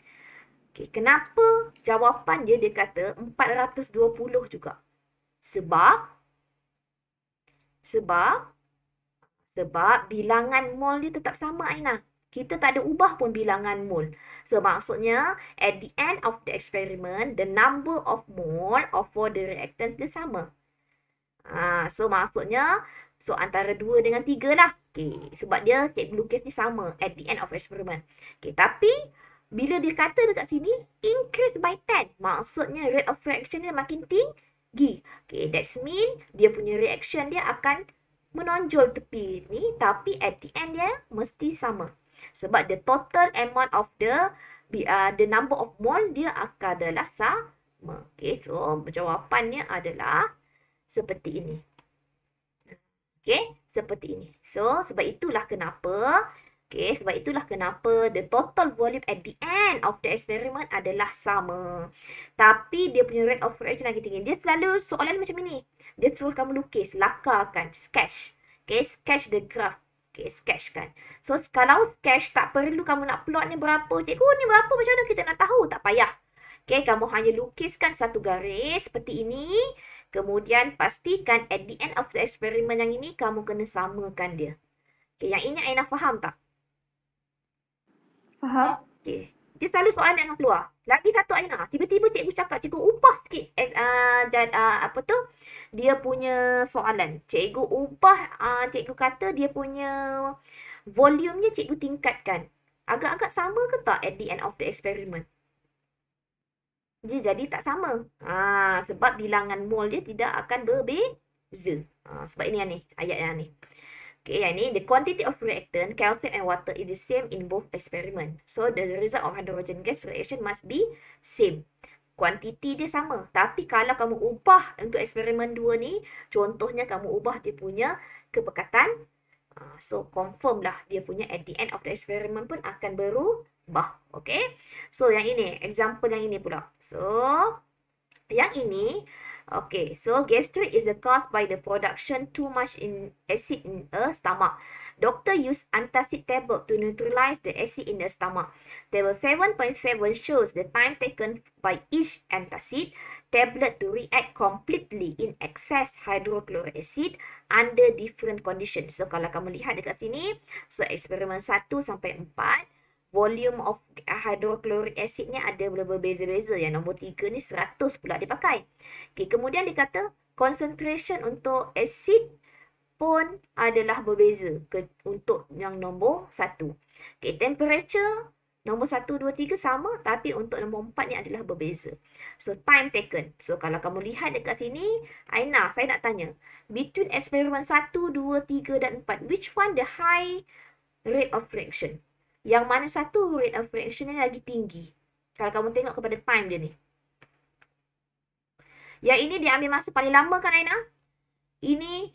Okay, kenapa jawapan dia kata 420 juga? Sebab bilangan mol dia tetap sama Aina. Kita tak ada ubah pun bilangan mol. So maksudnya at the end of the experiment, the number of mole of the reactant dia sama. So maksudnya antara 2 dengan 3 lah. Okay, sebab dia cikgu lukis ni sama at the end of experiment. Okay, tapi bila dia kata dekat sini increase by 10, maksudnya rate of reaction dia makin tinggi. Okay, that's mean dia punya reaction dia akan menonjol tepi ni, tapi at the end dia mesti sama. Sebab the total amount of the number of mole dia akan adalah sama. Okay, so jawapannya adalah seperti ini. Okay, seperti ini. So, sebab itulah kenapa the total volume at the end of the experiment adalah sama. Tapi dia punya rate of reaction lagi tinggi. Dia selalu soalan macam ini. Dia suruh kamu lukis, lakarkan, sketch. Okay, sketch the graph. Okay, sketch kan. So, kalau sketch tak perlu kamu nak plot ni berapa. Cikgu ni berapa, macam mana kita nak tahu? Tak payah. Okay, kamu hanya lukiskan satu garis seperti ini. Kemudian pastikan at the end of the experiment yang ini, kamu kena samakan dia. Okay, yang ini Aina faham tak? Faham? Okay. Dia selalu soalan yang keluar. Lagi satu Aina, tiba-tiba cikgu cakap, cikgu ubah sikit. Apa tu? Dia punya soalan. Cikgu ubah, cikgu kata dia punya volumenya cikgu tingkatkan. Agak-agak sama ke tak at the end of the experiment? Dia jadi tak sama. Sebab bilangan mol dia tidak akan berbeza. Sebab ini yang ni, ayat yang ni. Okay, yang ni, the quantity of reactant, calcium and water is the same in both experiment. So, the result of hydrogen gas reaction must be same. Kuantiti dia sama. Tapi kalau kamu ubah untuk eksperimen 2 ni, contohnya kamu ubah dia punya kepekatan. So, confirm lah dia punya at the end of the experiment pun akan berubah. Okay. So, yang ini, example yang ini pula. So, yang ini, okay, so gastric is the cause by the production too much in acid in a stomach. Doctor use antacid tablet to neutralize the acid in the stomach. Table 7.7 shows the time taken by each antacid tablet to react completely in excess hydrochloric acid under different conditions. So, kalau kamu lihat dekat sini, so eksperimen 1 sampai 4, volume of hydrochloric acid ni ada berbeza-beza. Yang nombor 3 ni 100 pula dia pakai. Okay, kemudian dia kata concentration untuk acid pun adalah berbeza untuk yang nombor 1. Okay, temperature nombor 1, 2, 3 sama, tapi untuk nombor 4 ni adalah berbeza. So, time taken. So, kalau kamu lihat dekat sini, Aina, saya nak tanya. Between eksperimen 1, 2, 3 dan 4, which one the high rate of reaction? Yang mana satu rate of reaction ni lagi tinggi? Kalau kamu tengok kepada time dia ni. Yang ini dia ambil masa paling lama kan Aina? Ini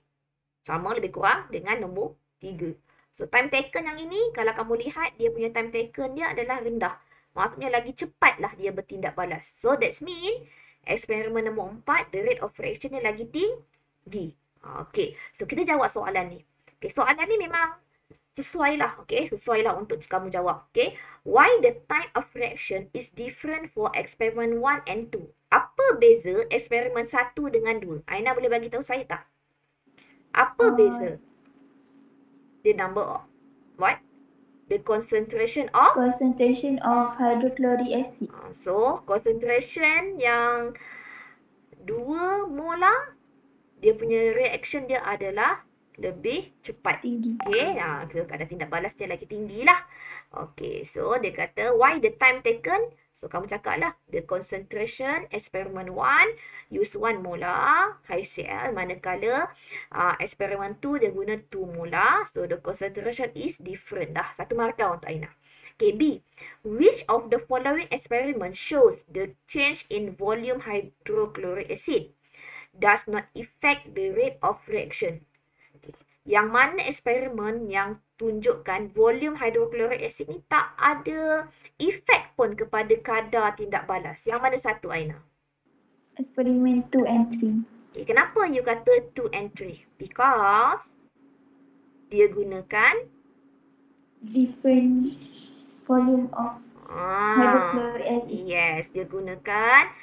sama lebih kurang dengan nombor 3. So time taken yang ini, kalau kamu lihat dia punya time taken dia adalah rendah. Maksudnya lagi cepatlah dia bertindak balas. So that's mean eksperimen nombor 4, the rate of reaction dia lagi tinggi. Okay, so kita jawab soalan ni. Okay, soalan ni memang sesuai lah, okay? Sesuai lah untuk kamu jawab, okay? Why the time of reaction is different for experiment 1 and 2? Apa beza eksperimen 1 dengan 2? Aina boleh bagi tahu saya tak? Apa beza? The number of what? The concentration of? Concentration of hydrochloric acid. So, concentration yang 2 molar, dia punya reaction dia adalah lebih cepat. Tinggi. Okay, kadar tindak balas dia lagi tinggi lah. Okay, so dia kata why the time taken? So kamu cakap lah, the concentration experiment 1 use 1 molar HCl, manakala experiment 2 dia guna 2 molar. So the concentration is different dah. Satu markah untuk Aina. Okay, B. Which of the following experiment shows the change in volume hydrochloric acid does not affect the rate of reaction? Yang mana eksperimen yang tunjukkan volume hydrochloric acid ni tak ada efek pun kepada kadar tindak balas? Yang mana satu Aina? Eksperimen 2 and 3. Okay, kenapa you kata 2 and 3? Because dia gunakan different volume of hydrochloric acid. Yes, dia gunakan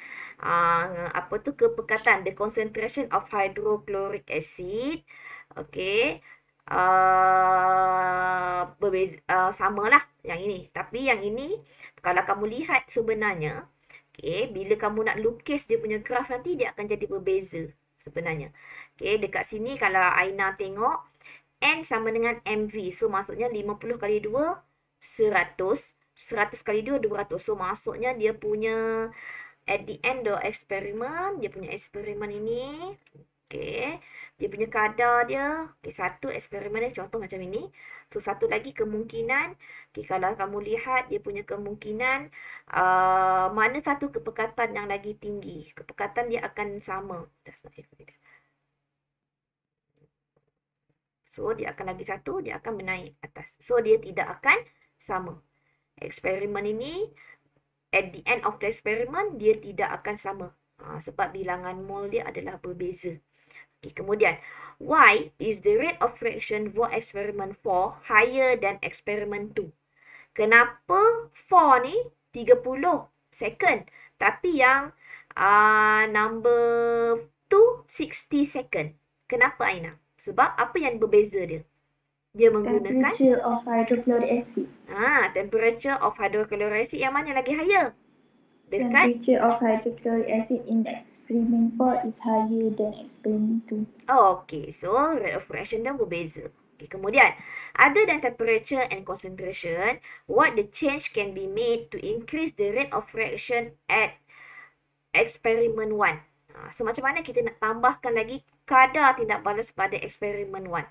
kepekatan, the concentration of hydrochloric acid. Okay, berbeza, samalah yang ini. Tapi yang ini, kalau kamu lihat sebenarnya, okay, bila kamu nak lukis dia punya graf nanti, dia akan jadi berbeza sebenarnya. Okay, dekat sini kalau Aina tengok, N sama dengan MV. So, maksudnya 50 kali 2, 100. 100 kali 2, 200. So, maksudnya dia punya, at the end of eksperimen, dia punya eksperimen ini, okay, dia punya kadar dia, okay, satu eksperimen ni contoh macam ini. So, satu lagi kemungkinan, okay, kalau kamu lihat dia punya kemungkinan, mana satu kepekatan yang lagi tinggi. Kepekatan dia akan sama. So, dia akan lagi satu, dia akan menaik atas. So, dia tidak akan sama. Eksperimen ini, at the end of the experiment, dia tidak akan sama. Sebab bilangan mol dia adalah berbeza. Okay, kemudian, why is the rate of reaction for experiment 4 higher than experiment 2? Kenapa 4 ni 30 second, tapi yang number 2 60 second? Kenapa Aina? Sebab apa yang berbeza dia? Dia menggunakan Temperature of hydrochloric acid. temperature of hydrochloric acid yang mana lagi higher? Dekat Temperature of hydrochloric acid in experiment 4 is higher than experiment 2. Okay, so rate of reaction dia berbeza. Okay, kemudian, other than temperature and concentration, what the change can be made to increase the rate of reaction at experiment 1? So, macam mana kita nak tambahkan lagi kadar tindak balas pada eksperimen 1?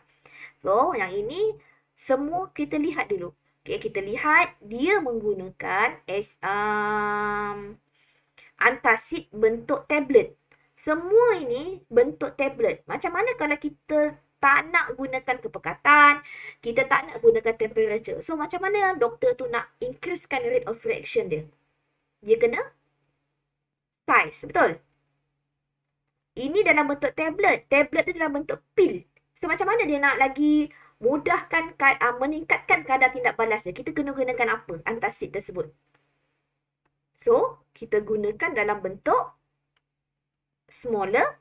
So, yang ini semua kita lihat dulu. Okay, kita lihat dia menggunakan antacid bentuk tablet. Semua ini bentuk tablet. Macam mana kalau kita tak nak gunakan kepekatan, kita tak nak gunakan temperature. So, macam mana doktor tu nak increasekan rate of reaction dia? Dia kena size, betul? Ini dalam bentuk tablet. Tablet dia dalam bentuk pil. So, macam mana dia nak lagi mudahkan, meningkatkan kadar tindak balas dia? Kita kena gunakan apa? Antacid tersebut. So, kita gunakan dalam bentuk smaller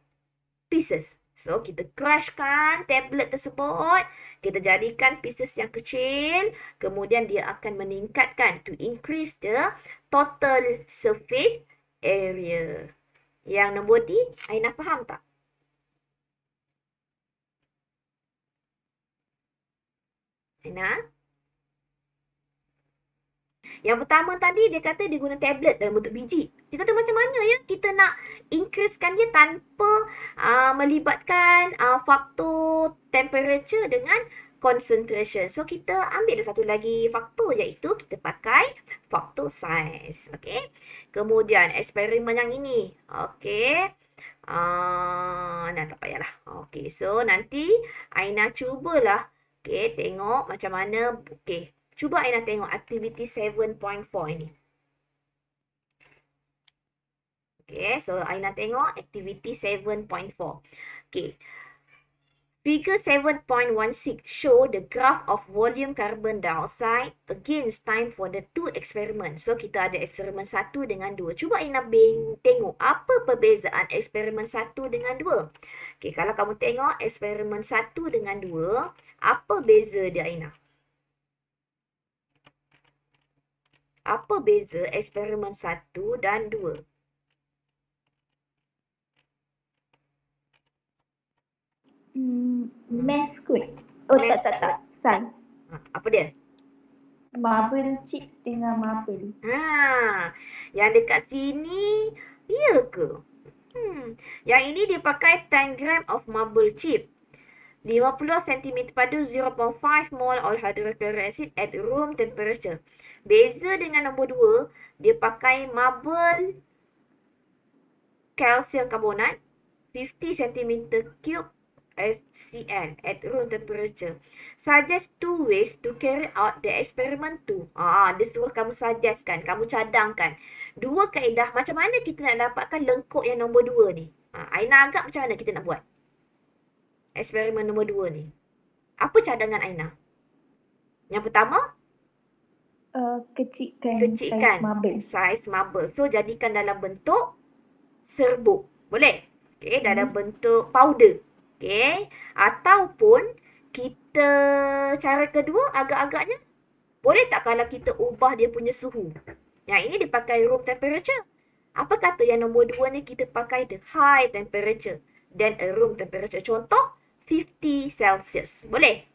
pieces. So, kita crushkan tablet tersebut. Kita jadikan pieces yang kecil. Kemudian, dia akan meningkatkan to increase the total surface area. Yang nombor D, Aina faham tak? Aina? Yang pertama tadi dia kata dia guna tablet dalam bentuk biji. Dia kata macam mana ya kita nak increasekan dia tanpa melibatkan faktor temperature dengan concentration. So, kita ambil satu lagi faktor iaitu kita pakai faktor size. Okay. Kemudian, eksperimen yang ini. Okay. Tak payahlah. Okay. So, nanti Aina cubalah. Okay. Tengok macam mana. Okay. Cuba Aina tengok activity 7.4 ini. Okay. So, Aina tengok activity 7.4. Okay. Figure 7.16 show the graph of volume carbon dioxide against time for the two experiment. So, kita ada eksperimen 1 dengan 2. Cuba Aina tengok apa perbezaan eksperimen 1 dengan 2. Okay, kalau kamu tengok eksperimen 1 dengan 2, apa beza dia Aina? Apa beza eksperimen 1 dan 2? Mass kot. Oh, tak. Science. Apa dia? Marble chips dengan marble. Yang dekat sini, iya ke? Yang ini dia pakai 10 gram of marble chip. 50 cm padu 0.5 mol of hydrochloric acid at room temperature. Beza dengan nombor 2, dia pakai marble calcium carbonate 50 cm3 HCl at room temperature. Suggest 2 ways to carry out the experiment 2. Dia suruh kamu suggestkan, kamu cadangkan. 2 kaedah macam mana kita nak dapatkan lengkuk yang nombor 2 ni. Aina anggap macam mana kita nak buat eksperimen nombor 2 ni. Apa cadangan Aina? Yang pertama, kecilkan size marble. So, jadikan dalam bentuk serbuk. Boleh? Okay, dalam bentuk powder. Okay. Ataupun kita cara kedua agak-agaknya boleh tak kalau kita ubah dia punya suhu. Yang ini dia pakai room temperature. Apa kata yang nombor 2 ni kita pakai the high temperature dan a room temperature. Contoh 50 Celsius. Boleh?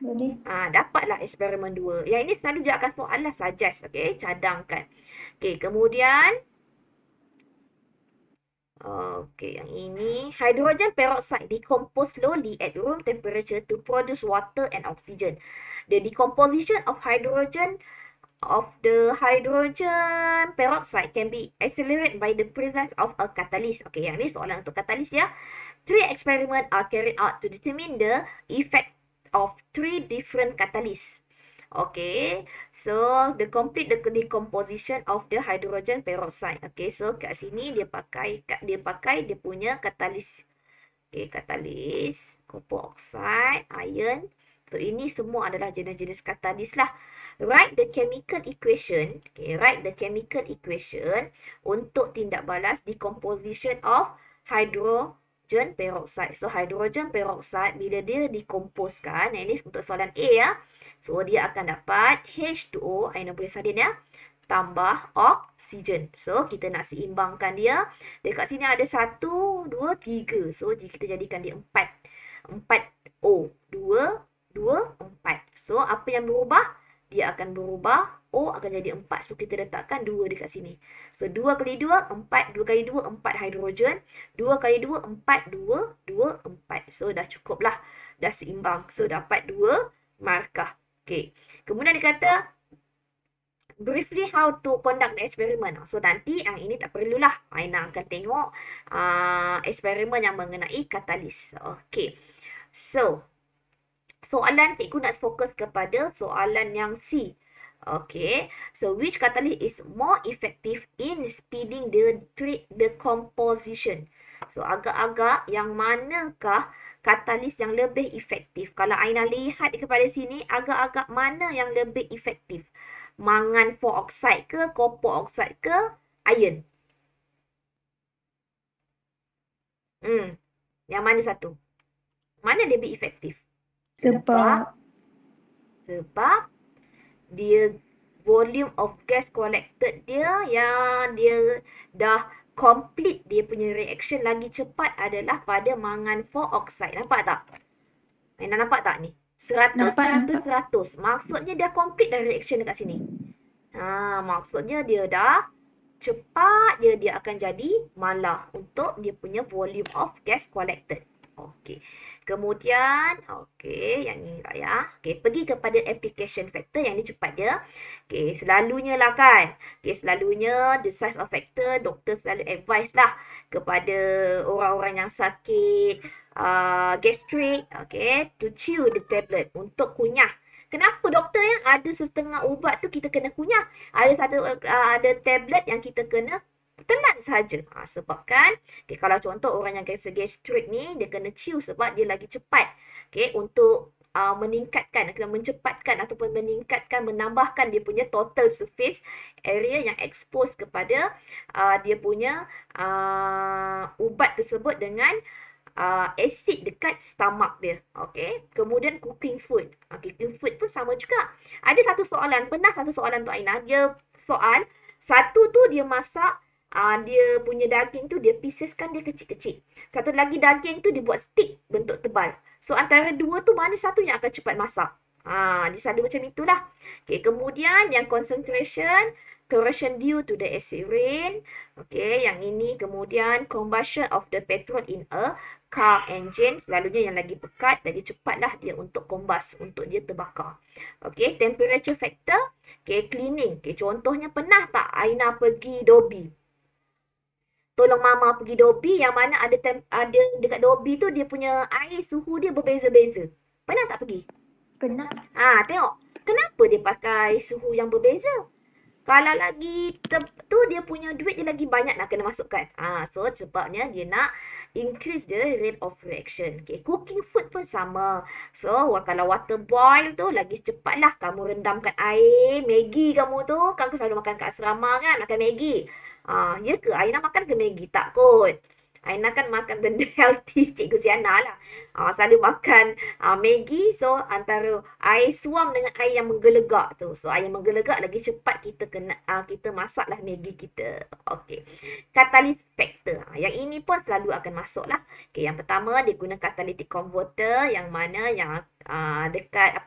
Boleh. Dapatlah eksperimen 2. Yang ini selalu dia akan soalan suggest. Okay, cadangkan. Okay, kemudian okay, yang ini. Hydrogen peroxide decompose slowly at room temperature to produce water and oxygen. The decomposition of the hydrogen peroxide can be accelerated by the presence of a catalyst. Okay, yang ni soalan untuk catalyst ya. 3 experiments are carried out to determine the effect of 3 different catalysts. Okay, so the complete the decomposition of the hydrogen peroxide. Okay, so kat sini dia pakai dia punya katalis Okay, katalis, copper oxide, iron. So, ini semua adalah jenis-jenis katalis lah. Write the chemical equation. Okay, write the chemical equation untuk tindak balas decomposition of hydrogen peroxide. So, hydrogen peroxide bila dia dikomposkan, ini untuk soalan A ya. So, dia akan dapat H2O, air boleh salin ya, tambah oksigen. So, kita nak seimbangkan dia. Dekat sini ada 1, 2, 3. So, kita jadikan dia 4. 4O. 2, 2, 4. So, apa yang berubah? Dia akan berubah. O akan jadi 4. So, kita letakkan 2 dekat sini. So, 2 kali 2, 4. 2 kali 2, 4 hidrogen. 2 kali 2, 4. 2, 2, 4. So, dah cukup lah. Dah seimbang. So, dapat 2 markah. Okay. Kemudian dia kata, briefly how to conduct the experiment. So, nanti yang ini tak perlulah. Aina akan tengok eksperimen yang mengenai katalis. Okay. So, soalan cikgu nak fokus kepada soalan yang C. Okay. So, which catalyst is more effective in speeding the composition? So, agak-agak yang manakah katalis yang lebih efektif? Kalau Aina lihat kepada sini, agak-agak mana yang lebih efektif? Mangan 4 oxide ke, copper oxide ke, iron? Yang mana satu? Mana lebih efektif? Sebab dia volume of gas collected dia yang dia dah complete dia punya reaction lagi cepat adalah pada mangan 4 oxide. Nampak tak? Nampak tak ni? 100, Nampak. 100. Maksudnya dia complete dah reaction dekat sini. Maksudnya dia dah cepat dia akan jadi malah untuk dia punya volume of gas collected. Okey. Kemudian, okey, yang ni tak ya. Okey, pergi kepada application factor yang ni cepat dia. Okey, selalunya lah kan. Okey, selalunya the size of factor, doktor selalu advise lah kepada orang-orang yang sakit gastric, okey, to chew the tablet, untuk kunyah. Kenapa doktor yang ada setengah ubat tu kita kena kunyah? Ada tablet yang kita kena telan saja. Sebab kan, okay, kalau contoh orang yang gastrik ni, dia kena chew sebab dia lagi cepat. Okay, untuk meningkatkan, mencepatkan ataupun meningkatkan, menambahkan dia punya total surface area yang expose kepada dia punya ubat tersebut dengan asid dekat stomach dia. Okay. Kemudian cooking food. Cooking food pun sama juga. Ada satu soalan, pernah satu soalan untuk Aina. Dia soal, satu tu dia masak, dia punya daging tu dia pieceskan dia kecil-kecil. Satu lagi daging tu dia buat stick bentuk tebal. So antara dua tu mana satu yang akan cepat masak? Disadu macam itulah. Okay, kemudian yang concentration, corrosion due to the acid rain. Okay, yang ini kemudian combustion of the petrol in a car engine. Selalunya yang lagi pekat, lagi cepatlah dia untuk combust, untuk dia terbakar. Okay, temperature factor. Okay, cleaning. Okay, contohnya pernah tak Aina pergi Dobi? Tolong mama pergi Dobi yang mana ada dekat Dobi tu dia punya air suhu dia berbeza-beza. Pernah tak pergi? Pernah. Tengok. Kenapa dia pakai suhu yang berbeza? Kalau lagi tu dia punya duit dia lagi banyak nak kena masukkan. So sebabnya dia nak increase the rate of reaction. Okay, cooking food pun sama. So kalau water boil tu lagi cepatlah kamu rendamkan air. Maggi kamu tu, kan selalu makan kat asrama kan, makan Maggi. Ya ke? Aina makan ke Maggi? Tak kot. Aina kan makan benda healthy, Cikgu Siana lah. Selalu makan Maggi. So, antara air suam dengan air yang menggelegak tu. So, air yang menggelegak lagi cepat kita masaklah Maggi kita. Okey. Catalyst factor. Yang ini pun selalu akan masuk lah. Okay, yang pertama, dia guna catalytic converter yang mana yang dekat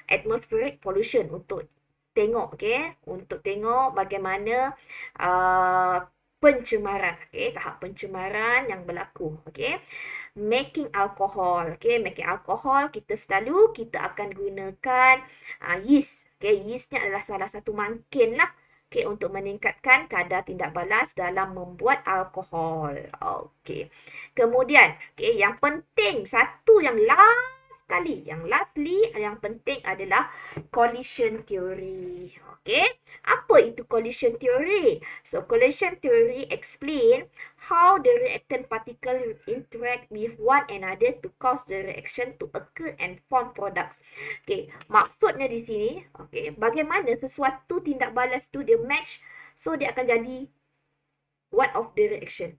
atmospheric pollution untuk tengok, okay. Untuk tengok bagaimana pencemaran, okay, tahap pencemaran yang berlaku, okay. Making alcohol, okay, making alcohol kita akan gunakan yeast, okay. Yeastnya adalah salah satu mangkin lah, okay, untuk meningkatkan kadar tindak balas dalam membuat alkohol, okay. Kemudian, okay, yang penting satu yang last sekali, yang penting adalah collision theory. Okay, apa itu collision theory? So, collision theory explain how the reactant particle interact with one another to cause the reaction to occur and form products. Okay, maksudnya di sini, okay, bagaimana sesuatu tindak balas tu dia match, so dia akan jadi one of the reaction.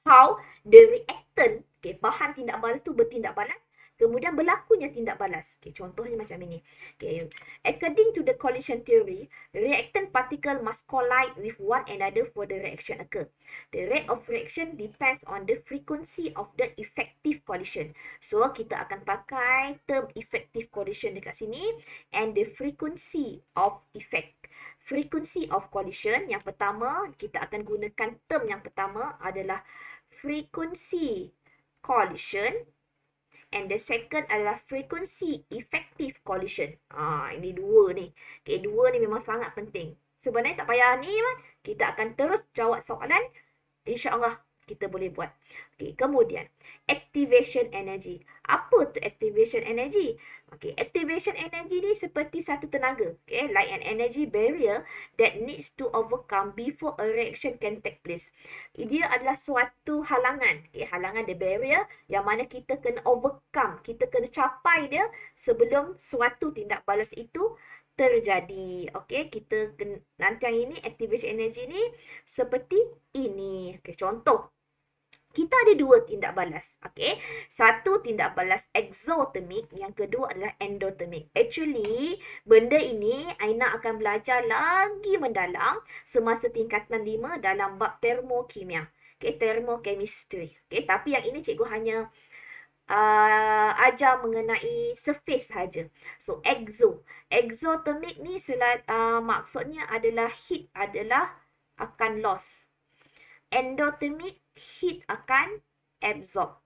How the reactant, okay, bahan tindak balas tu bertindak balas, kemudian berlakunya tindak balas. Okay, contohnya macam ini. Okay, according to the collision theory, reactant particle must collide with one another for the reaction occur. The rate of reaction depends on the frequency of the effective collision. So, kita akan pakai term effective collision dekat sini and the frequency of effect. Frequency of collision, yang pertama, kita akan gunakan term yang pertama adalah frequency collision. And the second adalah frequency effective collision. Ini dua ni. Okay, dua ni memang sangat penting. Sebenarnya tak payah ni, kita akan terus jawab soalan. InsyaAllah kita boleh buat. Okay, kemudian activation energy. Apa tu activation energy? Okay, activation energy ni seperti satu tenaga. Okay, like an energy barrier that needs to overcome before a reaction can take place. Dia adalah suatu halangan. Okay, halangan the barrier yang mana kita kena overcome. Kita kena capai dia sebelum suatu tindak balas itu terjadi. Okey, kita nanti yang ini activation energy ni seperti ini. Okey, contoh. Kita ada dua tindak balas. Okey, satu tindak balas exothermic, yang kedua adalah endothermic. Actually, benda ini Aina akan belajar lagi mendalam semasa tingkatan 5 dalam bab termokimia. Okey, thermochemistry. Okey, tapi yang ini cikgu hanya ajar mengenai surface saja. So, exothermic ni maksudnya adalah heat adalah akan loss. Endothermic, heat akan absorb.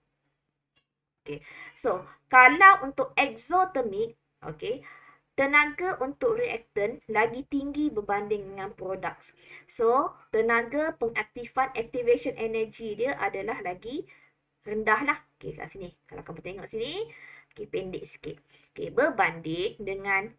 Okay. So, kalau untuk exothermic, okay, tenaga untuk reactant lagi tinggi berbanding dengan products. So, tenaga pengaktifan activation energy dia adalah lagi rendah lah. Okay, kat sini. Kalau kamu tengok sini, okay, pendek sikit. Okay, berbanding dengan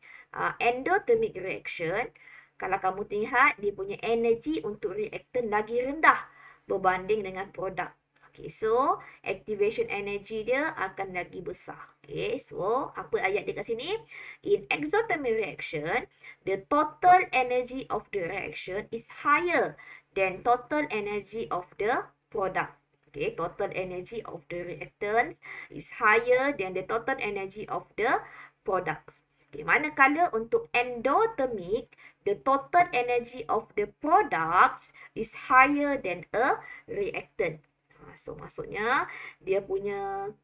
endothermic reaction, kalau kamu lihat, dia punya energi untuk reactant lagi rendah berbanding dengan produk. Okay, so activation energy dia akan lagi besar. Okay, so apa ayat dia kat sini? In exothermic reaction, the total energy of the reaction is higher than total energy of the product. Okay, total energy of the reactants is higher than the total energy of the products. Okay, manakala untuk endothermic, the total energy of the products is higher than a reactant. So, maksudnya dia punya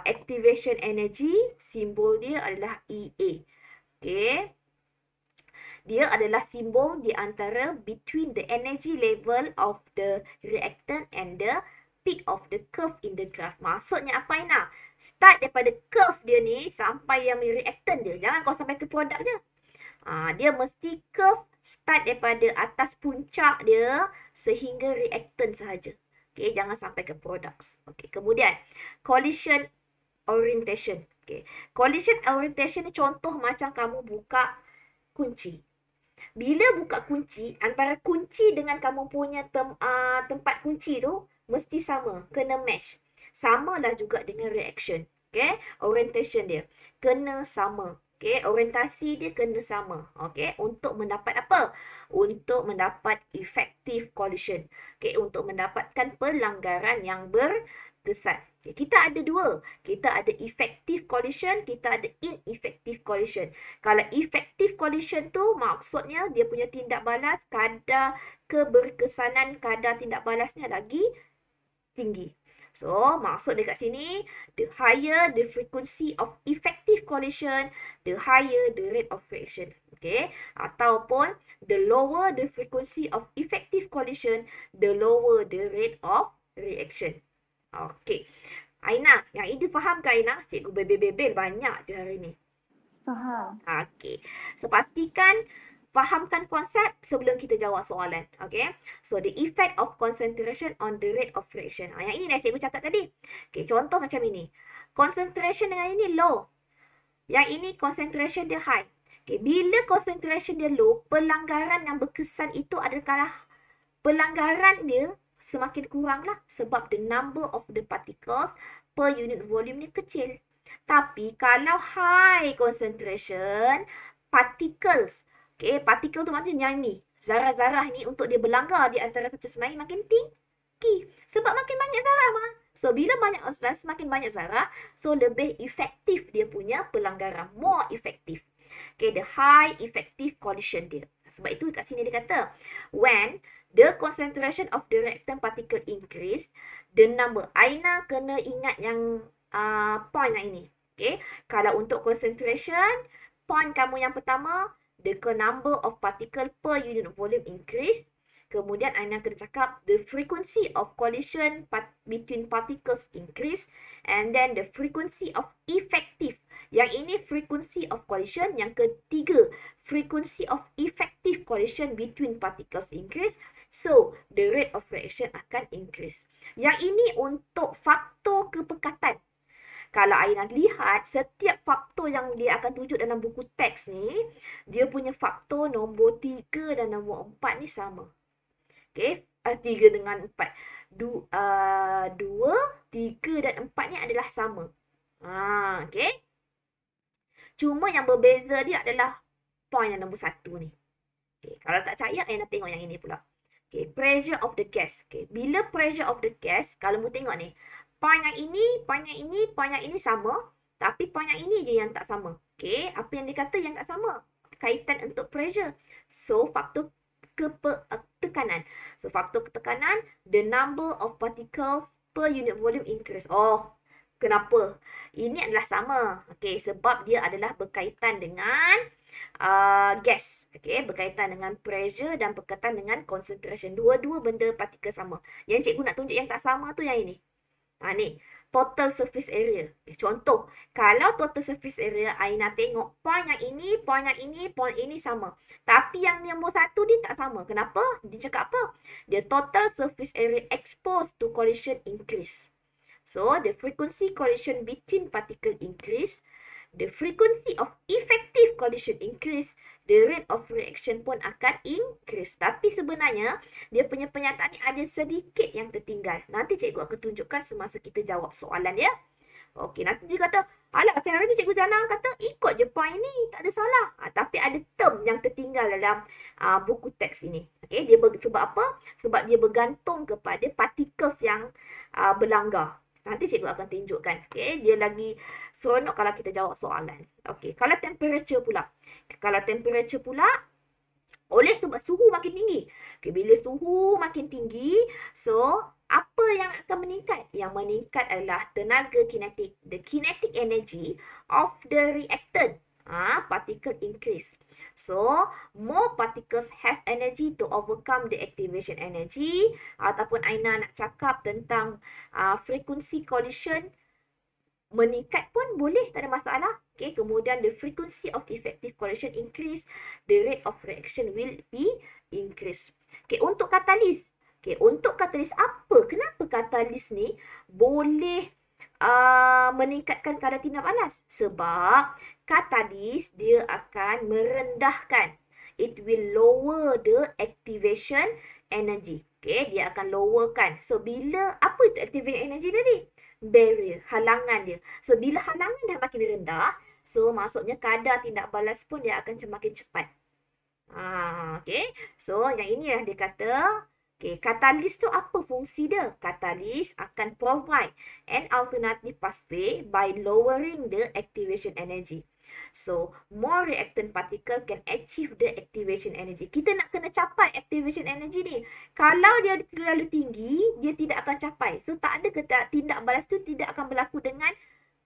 activation energy, simbol dia adalah EA. Okay. Dia adalah simbol di antara between the energy level of the reactant and the peak of the curve in the graph. Maksudnya apa, Aina? Start daripada curve dia ni sampai yang reactant dia. Jangan kau sampai ke produk dia. Dia mesti curve start daripada atas puncak dia sehingga reactant sahaja. Okay, jangan sampai ke products. Okay, kemudian collision orientation. Okay, collision orientation ni contoh macam kamu buka kunci. Bila buka kunci, antara kunci dengan kamu punya tempat kunci tu mesti sama, kena match. Samalah juga dengan reaction. Okay, orientation dia kena sama. Okay, orientasi dia kena sama. Okay, untuk mendapat apa? Untuk mendapat effective collision. Okay, untuk mendapatkan pelanggaran yang berkesan. Okay, kita ada dua. Kita ada effective collision, kita ada ineffective collision. Kalau effective collision tu maksudnya dia punya tindak balas, kadar keberkesanan, kadar tindak balasnya lagi tinggi. So, maksud dekat sini, the higher the frequency of effective collision, the higher the rate of reaction. Okay. Ataupun, the lower the frequency of effective collision, the lower the rate of reaction. Okay. Aina, yang ini faham ke Aina? Cikgu bebel-bebel banyak je hari ni. Faham. Okay. So, pastikan fahamkan konsep sebelum kita jawab soalan. Okay. So, the effect of concentration on the rate of reaction. Yang ini dah cikgu cakap tadi. Okay, contoh macam ini. Concentration dengan ini low. Yang ini concentration dia high. Okay, bila concentration dia low, pelanggaran yang berkesan itu adalah pelanggaran dia semakin kurang lah. Sebab the number of the particles per unit volume ni kecil. Tapi kalau high concentration, particles. Okay, partikel tu maksudnya yang ni. Zarah-zarah ni untuk dia berlanggar di antara satu sama lain makin tinggi. Sebab makin banyak zarah mah. So, bila semakin banyak zarah, so lebih efektif dia punya pelanggaran. More effective. Okay, the high effective collision dia. Sebab itu kat sini dia kata, when the concentration of the reactant particle increase, the number. Aina kena ingat yang point yang ini. Okay, kalau untuk concentration, point kamu yang pertama, the number of particle per unit volume increase. Kemudian Aina kena cakap the frequency of collision between particles increase. And then the frequency of effective. Yang ini frequency of collision. Yang ketiga, frequency of effective collision between particles increase. So, the rate of reaction akan increase. Yang ini untuk faktor kepekatan. Kalau Aina lihat, setiap faktor yang dia akan tunjuk dalam buku teks ni, dia punya faktor nombor 3 dan nombor 4 ni sama. Okay, 3 dengan 4. 2, 3 dan 4 ni adalah sama. Okay. Cuma yang berbeza dia adalah point yang nombor 1 ni. Okay, kalau tak percaya, Aina tengok yang ini pula. Okay, pressure of the gas. Okay, bila pressure of the gas, kalau mu tengok ni, point yang ini, point yang ini, point yang ini sama. Tapi point yang ini je yang tak sama. Okay, apa yang dikata yang tak sama? Kaitan untuk pressure. So, faktor tekanan. So, faktor ketekanan, the number of particles per unit volume increase. Oh, kenapa? Ini adalah sama. Okay, sebab dia adalah berkaitan dengan gas. Okay, berkaitan dengan pressure dan berkaitan dengan concentration. Dua-dua benda partikel sama. Yang cikgu nak tunjuk yang tak sama tu yang ini. Ni, total surface area. Contoh, kalau total surface area, Aina tengok point yang ini, point yang ini, point ini sama. Tapi yang nombor 1 ni tak sama. Kenapa? Dia cakap apa? The total surface area exposed to collision increase. So, the frequency collision between particle increase. The frequency of effective collision increase, the rate of reaction pun akan increase. Tapi sebenarnya, dia punya pernyataan ni ada sedikit yang tertinggal. Nanti cikgu akan tunjukkan semasa kita jawab soalan ya. Okey, nanti dia kata, alah, cara tu cikgu Zainal kata, ikut je point ni, tak ada salah. Tapi ada term yang tertinggal dalam buku teks ini. Okey, dia sebab apa? Sebab dia bergantung kepada particles yang berlanggar. Nanti cikgu akan tunjukkan. Okay, dia lagi seronok kalau kita jawab soalan. Okay, kalau temperature pula. Kalau temperature pula, oleh sebab suhu makin tinggi. Okay, bila suhu makin tinggi, so apa yang akan meningkat? Yang meningkat adalah tenaga kinetik. The kinetic energy of the reactant. Particle increase. So, more particles have energy to overcome the activation energy. Ataupun Aina nak cakap tentang frequency collision meningkat pun boleh, tak ada masalah. Okay, kemudian the frequency of effective collision increase, the rate of reaction will be increase. Okay, untuk katalis. Okay, untuk katalis apa? Kenapa katalis ni boleh meningkatkan kadar tindak panas? Sebab katalis dia akan merendahkan. It will lower the activation energy. Okay, dia akan lowerkan. So, bila apa itu activation energy tadi? Barrier, halangan dia. So, bila halangan dah makin rendah, so maksudnya kadar tindak balas pun dia akan semakin cepat. Okay, so yang ini lah dia kata, okay, katalis tu apa fungsi dia? Katalis akan provide an alternative pathway by lowering the activation energy. So, more reactant particle can achieve the activation energy. Kita nak kena capai activation energy ni. Kalau dia terlalu tinggi, dia tidak akan capai. So, tak ada kata tindak balas tu tidak akan berlaku dengan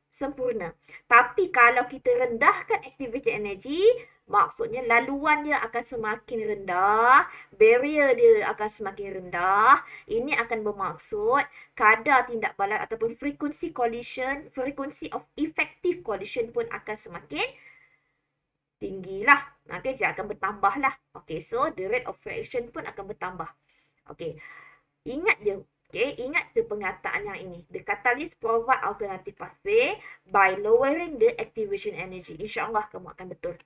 sempurna. Tapi kalau kita rendahkan activation energy, maksudnya laluan dia akan semakin rendah, barrier dia akan semakin rendah. Ini akan bermaksud kadar tindak balas ataupun frequency collision, frequency of effective collision pun akan semakin tinggi lah. Okay, dia akan bertambah lah. Okay, so the rate of reaction pun akan bertambah. Okay, ingat je. Okay, ingat tu pengataan yang ini. The catalyst provide alternative pathway by lowering the activation energy. InsyaAllah kamu akan betul.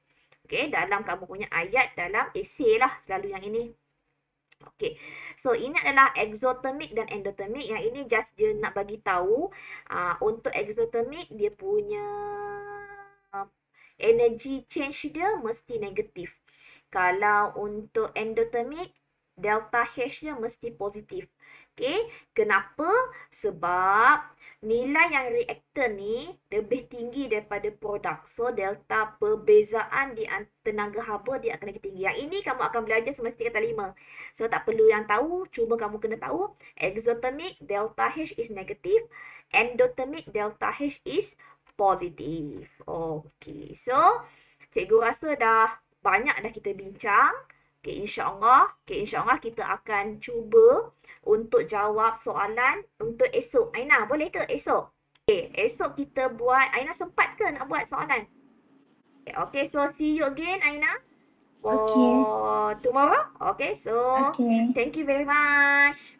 Okay, dalam kamu punya ayat, dalam essay lah selalu yang ini. Okay, so ini adalah exothermic dan endothermic. Yang ini just dia nak bagi tahu untuk exothermic dia punya energy change dia mesti negatif. Kalau untuk endothermic, delta H nya mesti positif. Okay, kenapa? Sebab nilai yang reaktor ni lebih tinggi daripada produk. So, delta perbezaan di tenaga haba dia akan lebih tinggi. Yang ini kamu akan belajar semasa tingkatan 5. So, tak perlu yang tahu. Cuma kamu kena tahu. Exothermic, delta H is negative. Endothermic, delta H is positive. Okay, so cikgu rasa dah banyak dah kita bincang. Okay, insyaAllah kita akan cuba untuk jawab soalan untuk esok. Aina, boleh ke esok? Okay, esok kita buat. Aina sempat ke nak buat soalan? Okay, so see you again, Aina. For tomorrow. Okay, so thank you very much.